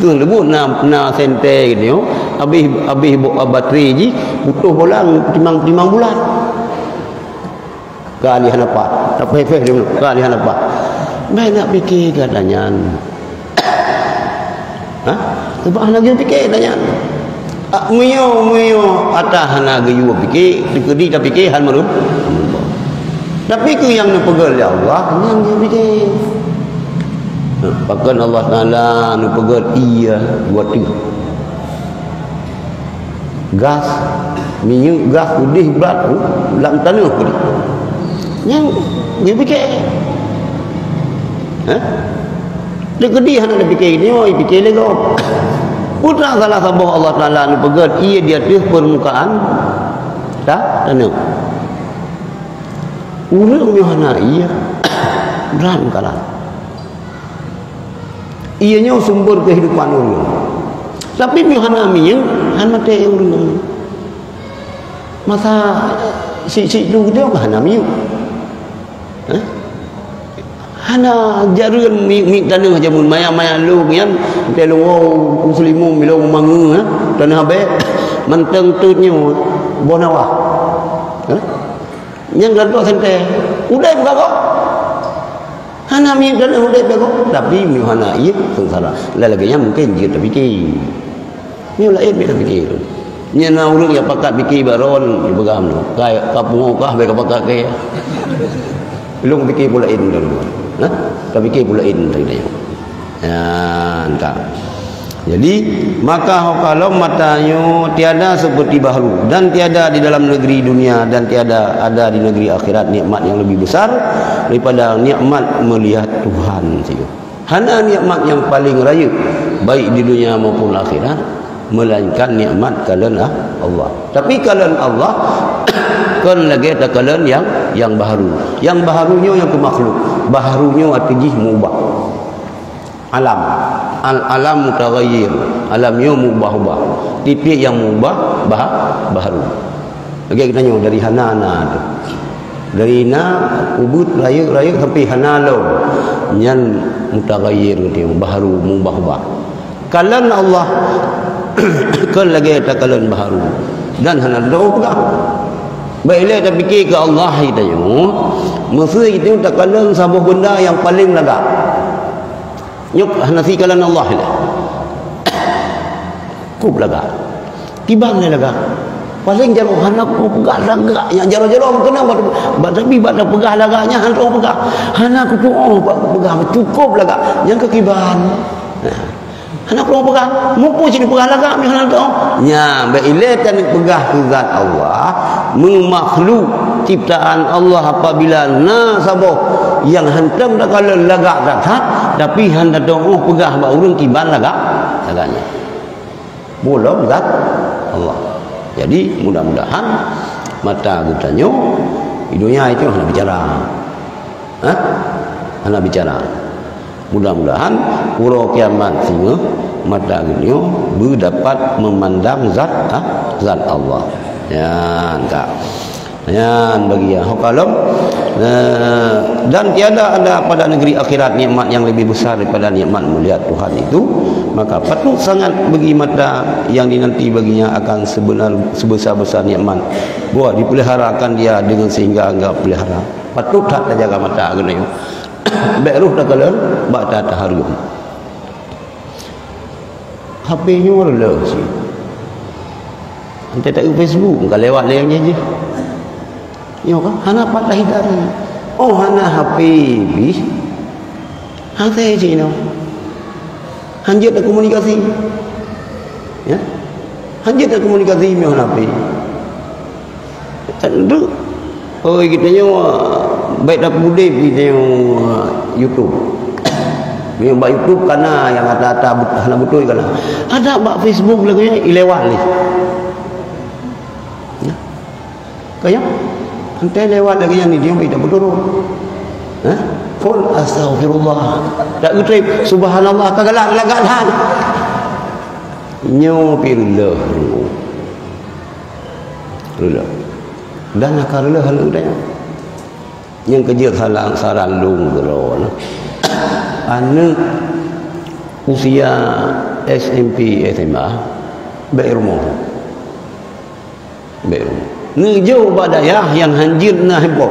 tu lebut na sente gitu habis bateri ji butuh bolang timang bulan kealihan apa tak payah dulu kealihan apa baik nak fikir katanya sebab lagi fikir katanya Mio atah hana gayu fikir dikedi tak fikir han marum tapi ku yang pegel ya Allah yang dia fikir bahkan Allah Taala nu pegel iya buat tiga gas minyak gas udih berat dalam tanah ku yang dia fikir dikedi han ada fikir ni oi fikir lego putra salah satu Allah Taala nu pegel ia dia di permukaan dah tanah urang Yohana iya berat kalah ianya sumber kehidupan orang tapi Yohana miyang han mate orang masa si lu dia hana miyang hana jarun mi tanah jamun maya lu yang telu muslimu milo mangu tanah be menteng tutnya bonawah yang gaduh sente udai buka kok hana mi dan udai buka tapi mi hana iya sengsara lagi yang mungkin dia tak fikir mi lain dia fikir nya na urang ya pakat fikir baron begam no kai kapung kah be pakat ke belum fikir pula in dulu tak fikir pula in tadi entah. Jadi maka kalau matanya tiada seperti baharu dan tiada di dalam negeri dunia dan tiada ada di negeri akhirat nikmat yang lebih besar daripada nikmat melihat Tuhan. Hana nikmat yang paling raya baik di dunia maupun akhirat melainkan nikmat kalian Allah. Tapi kalian Allah kan lagi ada kalian yang baharu. Yang baharunya yang ke makhluk. Baharunya artinya mubah. Alam mutaghayyir, alamnya mubah-ubah. Titik yang mubah baharu. Lagi kita tanya dari hana tu. Dari na ubud raya sampai hana lo. Yang mutaghayyir dia baharu mubah-ubah. Kalan Allah kan lagi ada kalan baharu. Dan hana lo pula. Baiklah kita fikir ke Allah kita mesti kita tak kalan sebuah benda yang paling lagak. Nyuk nasi kalan Allah lah. Kup laga. Tiban laga. Paling jauh hana ku pegah laga yang jaro-jaro kena tapi pada pegah laganya hana ku pegah. Hana ku pegah cukup laga yang kekiban. Hana ku pegah. Mupu sini pegah laga mi hana tu. Nya baile tan pegah zat Allah makhluk ciptaan Allah apabila na saboh yang hantam dah kalau lagak datang tapi hendak doa pegah ba urang kiban laganya belum zat Allah. Jadi mudah-mudahan mata gutanyo hidupnya itu hendak bicara hendak bicara mudah-mudahan pura kiamat singa mata gunyo berdapat memandang zat Allah ya enggak yang bagi kalau dan tiada ada pada negeri akhirat nikmat yang lebih besar daripada nikmat melihat Tuhan itu, maka patut sangat bagi mata yang dinanti baginya akan sebesar-besar nikmat buat dipeliharakan dia dengan sehingga anggap pelihara. Patut tak terjaga mata guna yo baik ruh dah kalah bak tak taharum HP-nya warla si ante tak Facebook enggak lewat layang je yo kan hana patah hidar oh hana HP bis hang teh je no Hanjit dah komunikasi. Ya. Hanjit dah komunikasi meh napi. Tentu oh kita nyo baik dah budai kita YouTube. Yang buat YouTube kana yang ada hana betul kana. Ada buat Facebook lagi ilewat ni. Ya. Kaya ante lewat lagi yang ni dia tidak betul. Ha? Qul astaghfirullah. Tak utrip subhanallah kagalak lagalan. Nyo pilih. Rela. Dan akarlah hal dia. Yang kerja saran lung beron. Anak usia SMP SMA baik rumah ni jauh badayah yang hanjir na hempok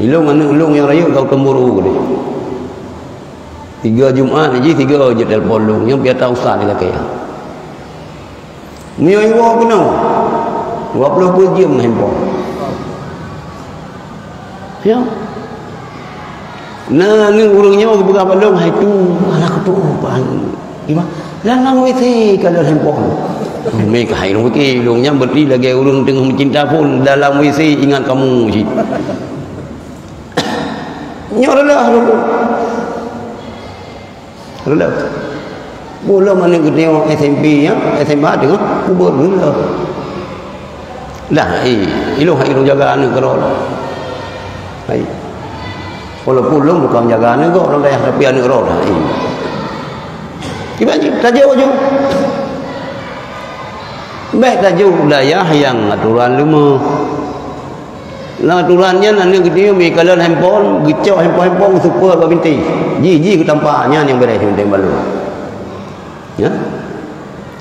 ilung anak ulung yang raya kau temburu ni 3 Jumaat je 3 je telefon lung yang biasa ustaz ni kaya ni iwa kena 20 jam hempok ya. Nah, ni urangnya beberapa long itu anak tu pan. Ima, lanang witi kalau handphone. Mereka hai long witi longnya berarti lagi urang tengah mencinta pun dalam WC ingat kamu si. Nyorlah dulu. Rela. Bola mana kita SMP ya, SMA tengah kubur rela. Dah, ilung jaga anak kerana. Hai. Walaupun lu bukan jaga anak kau orang dah tapi anak roh dah. Tiba saja waju. Baik tajuk dayah yang aturan lima. Lah aturannya anak kita mi kalau handphone, gecok handphone super apa binti. Ji ke tampaknya yang beres yang balu. Ya.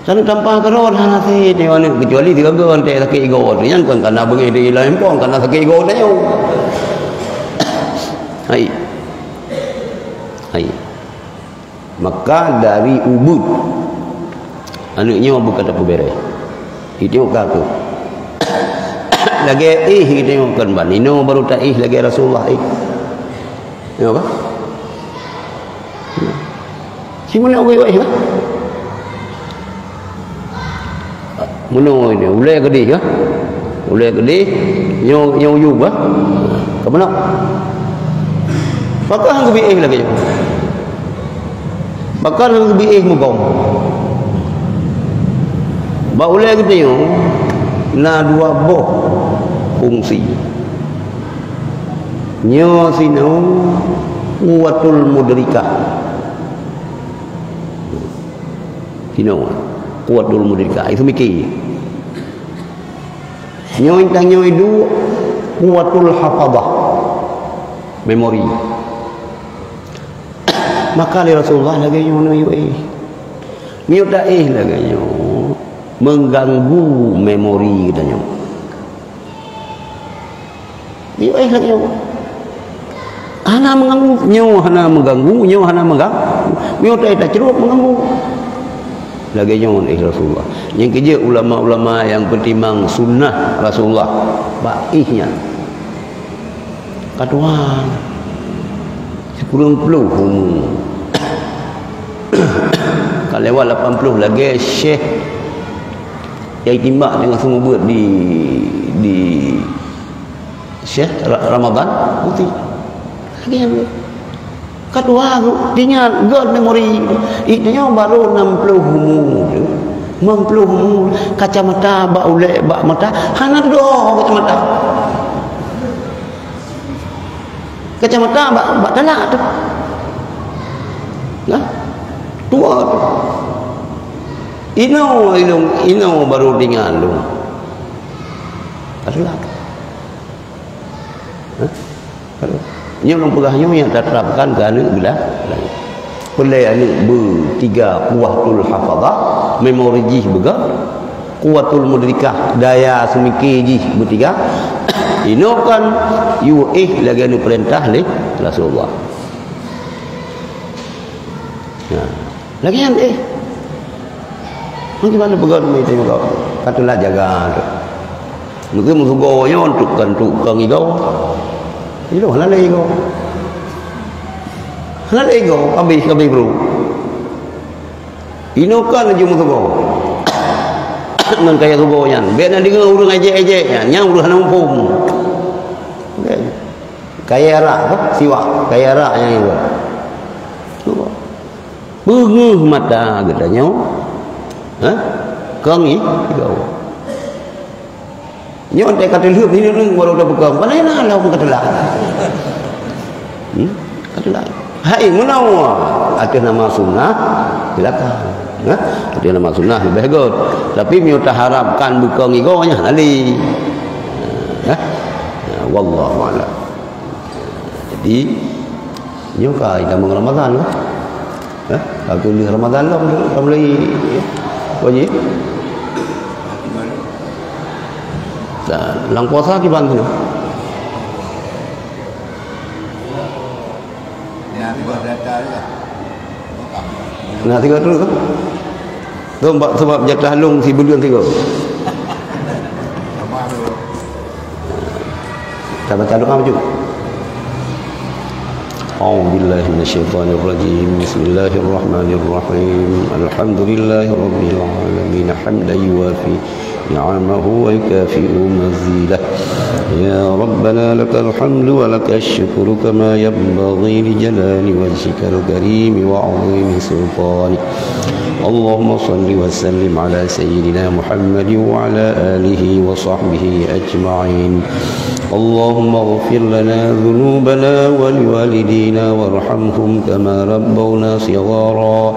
Sana tampah kerot nanti dia ni kecuali 3 gon teh sakit ego tu yang kan kena bengi di handphone kena sakit ego dia. Hai. Maka dari ubud anaknya bukan apa beres. Itu kata. Lagi kita kan banino baru tak lagi Rasulullah Ya apa? Si mana wei ha? Muno ini ulai gede ya. Ulai gede nyo yu ba. Ke mana? Maka hang bi lagi. Maka hang bi mugong. Ba ulai gede yo na dua boh fungsi. Nyo sino kuatul mudrikah. Sino kuatul mudrikah itu mikir. Nyo intang nyo itu kuatul hafadzah memori. Maka Rasulullah lagi nyo nyo tak lagi nyo mengganggu memori kita nyo. Nyo lagi nyo. Hana mengganggu, nyo hana mengganggu, nyo hana mengganggu. Nyo tak ceruk mengganggu. Lagi nyo Rasulullah. Yang kerja ulama-ulama yang pertimbang sunnah Rasulullah baiknya. Katuan 10 kalau lewat 80 lagi Syekh yang timbak dengan semua buat di Syekh Ramadan putih lagi yang kedua dia god memori itu baru 60 kacamata bak ulek bak mata hana doh kacamata bak talak tu nah tua tu ino baru dengan lu talak ni orang pegahnya yang terapkan ke anak bila boleh anak bertiga kuatul hafadzah memori jih bega kuatul mudrikah daya semikir jih bertiga ini kan lagi anu perintah le Rasulullah. Nah, lagi yang bagaimana begal mai tengok kau katalah jaga tu mungkin musugonya untuk kan igau itu mana lagi kau Nak ego habis bro. Inokan aja mutugo. Ngan kaya tubo yan. Biar nanti urang ejek-ejek yan, yang urang nampung. Kaya rak apa? Siwak, kaya rak yang itu. Coba. Bengeh mata gedanya. Hah? Kang ni tiga. Nyon tak kata hidup ni baru dah pegang. Mana lah pun kata lah. Kata lah. Hai menawa atas nama sunnah silakan. Atas nama sunnah lebih bagus. Tapi miu tak harapkan buka ngigonya ali. Wallahu a'lam. Jadi nyo kai dalam Ramadan lah. Aku di Ramadan lah mulai wajib. Lang puasa di bantu. Nah, tiga dulu kan? Tu sebab jatah long si bulan tiga. Kita baca doa juga. أعوذ بالله من الشيطان الرجيم بسم الله الرحمن الرحيم الحمد لله رب العالمين حمدا يوافي نعمه ويكافئ مزيده يا ربنا لك الحمد ولك الشكر كما ينبغي لجلال وجهك الكريم وعظيم سلطانك اللهم صل وسلم على سيدنا محمد وعلى آله وصحبه أجمعين اللهم اغفر لنا ذنوبنا ولوالدينا وارحمهم كما ربونا صغارا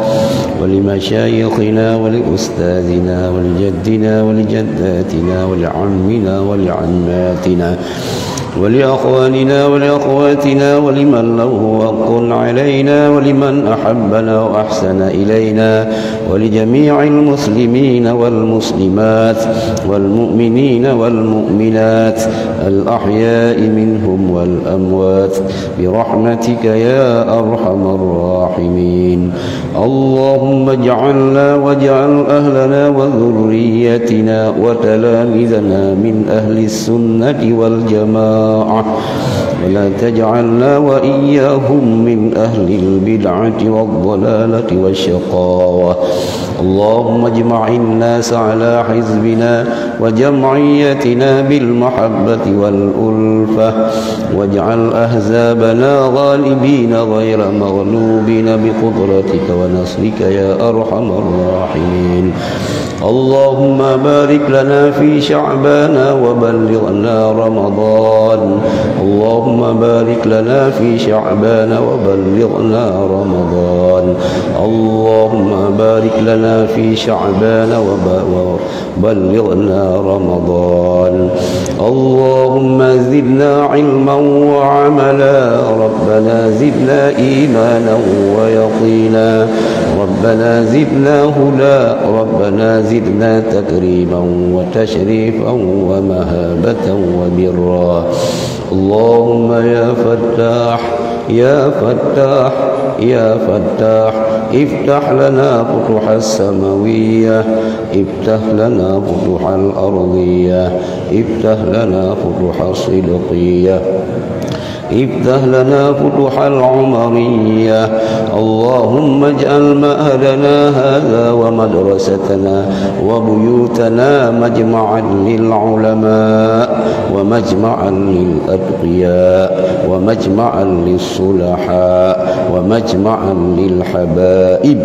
ولمشايخنا ولأستاذنا ولجدنا ولجداتنا ولعمنا ولعماتنا ولأخواننا ولأخواتنا ولمن له حق علينا ولمن أحبنا وأحسن إلينا ولجميع المسلمين والمسلمات والمؤمنين والمؤمنات الأحياء منهم والأموات برحمتك يا أرحم الراحمين اللهم اجعلنا واجعل أهلنا وذريتنا وتلامذنا من أهل السنة والجماعة ولا تجعلنا وإياهم من أهل البدعة والضلالة والشقاوة اللهم اجمع الناس على حزبنا وجمعيتنا بالمحبة والألفة واجعل أحزابنا غالبين غير مغلوبين بقدرتك ونصرك يا أرحم الراحمين اللهم بارك لنا في شعبان وبلغنا رمضان اللهم بارك لنا في شعبان وبلغنا رمضان اللهم بارك لنا في شعبان وبلغنا رمضان اللهم زدنا علما وعملا ربنا زدنا إيمانا ويقينا ربنا زدنا هدى ربنا زدنا تكريما وتشريفا ومهابة وبرا اللهم يا فتاح يا فتاح يا فتاح افتح لنا فتوح السماوية افتح لنا فتوح الأرضية افتح لنا فتوح الصدقية افتح لنا فتوح العمرية اللهم اجعل مأهلنا هذا ومدرستنا وبيوتنا مجمعا للعلماء ومجمعا للأتقياء ومجمعا للصلحاء ومجمعا للحبائب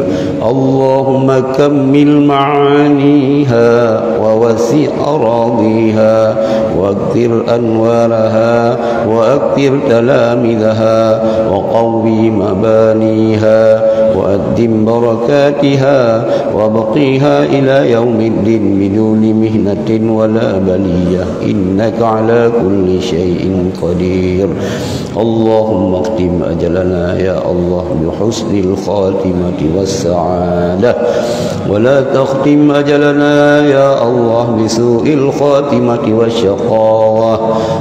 اللهم كمل معانيها ووسع أراضيها واكثر أنوارها وأكثر تلامذها وقوي مبانيها وأدم بركاتها وبقيها إلى يوم الدين بدون مهنة ولا بلية إنك على كل شيء قدير اللهم اختم أجلنا يا الله بحسن الخاتمة والسعادة ولا تختم أجلنا يا الله بسوء الخاتمة والشقاوة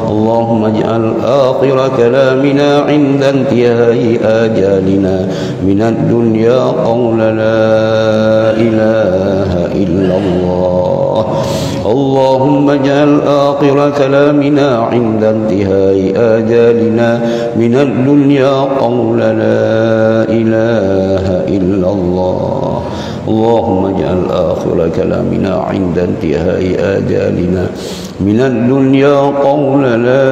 اللهم اجعل آخر كلامنا عند انتهاء آجالنا من الدنيا قول لا إله إلا الله اللهم اجعل آخر كلامنا عند انتهاء آجالنا من الدنيا قول لا إله إلا الله. اللهم اجعل آخر كلامنا عند انتهاء آجالنا من الدنيا قول لا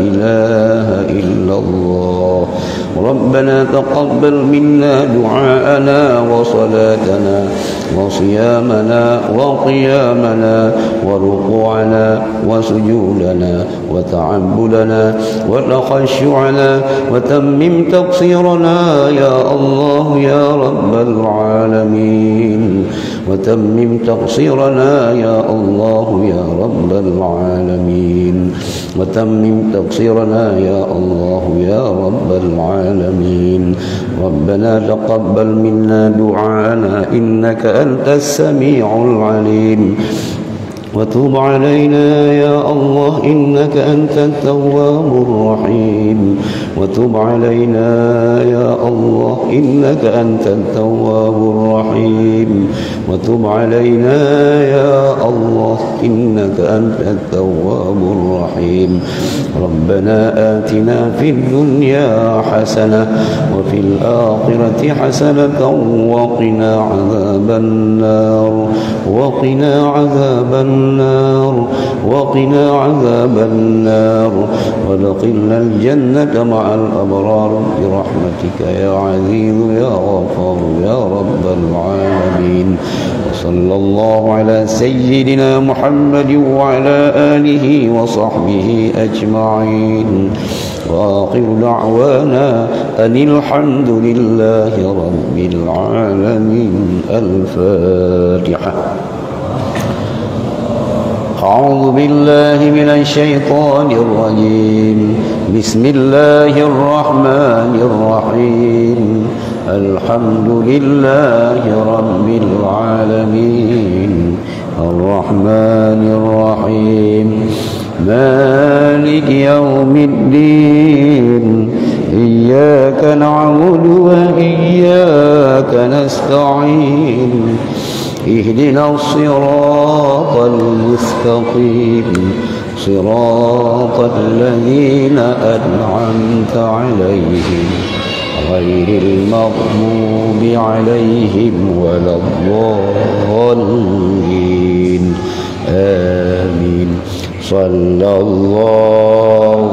إله إلا الله. ربنا تقبل منا دعاءنا وصلاتنا وصيامنا وقيامنا وركوعنا وسجودنا وتعبدنا وتخشعنا وتمم تقصيرنا يا الله يا رب العالمين. وتمم تقصيرنا يا الله يا رب العالمين. وتمم تقصيرنا يا الله يا رب العالمين. ربنا تقبل منا دعاءنا إنك أنت السميع العليم. وتب علينا يا الله إنك أنت التواب الرحيم. وتب علينا يا الله إنك أنت التواب الرحيم. وتب علينا يا الله إنك أنت التواب الرحيم. ربنا آتنا في الدنيا حسنة وفي الآخرة حسنة وقنا عذاب النار. وقنا عذاب النار. وقنا عذاب النار. وادخلنا الجنة مع الأبرار برحمتك يا عزيز يا غفار يا رب العالمين. وصلى الله على سيدنا محمد وعلى آله وصحبه أجمعين. وآخر دعوانا أن الحمد لله رب العالمين. الفاتحة. أعوذ بالله من الشيطان الرجيم. بسم الله الرحمن الرحيم. الحمد لله رب العالمين. الرحمن الرحيم. مالك يوم الدين. إياك نعبد وإياك نستعين. اهدنا الصراط المستقيم. صراط الذين أنعمت عليهم غير المغضوب عليهم ولا الضالين. آمين. صلى الله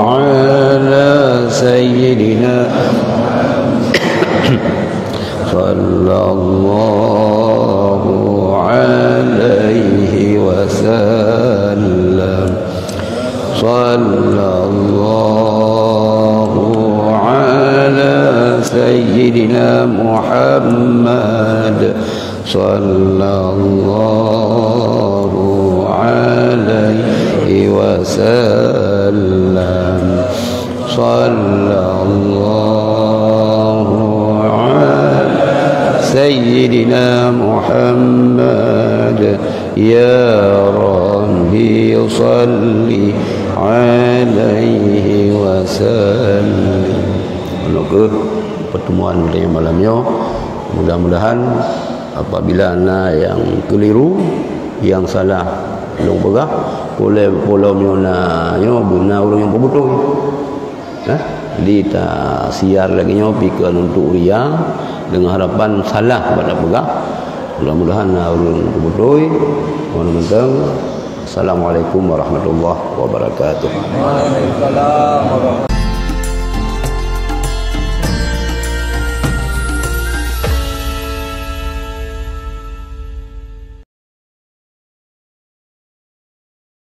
على سيدنا صلى الله عليه وسلم. صلى الله على سيدنا محمد. صلى الله عليه وسلم. صلى الله على سيدنا محمد. يا ربي صل عليه وسلم. Untuk pertemuan pada malamnya, mudah-mudahan apabila ana yang keliru, yang salah long begah, boleh miona nyo guna urang yang betul. Jadi tak siar lagi nyo pikir untuk ria dengan harapan salah pada begah. Mudah-mudahan urang betul. Mohon. Assalamualaikum warahmatullahi wabarakatuh. Waalaikumsalam.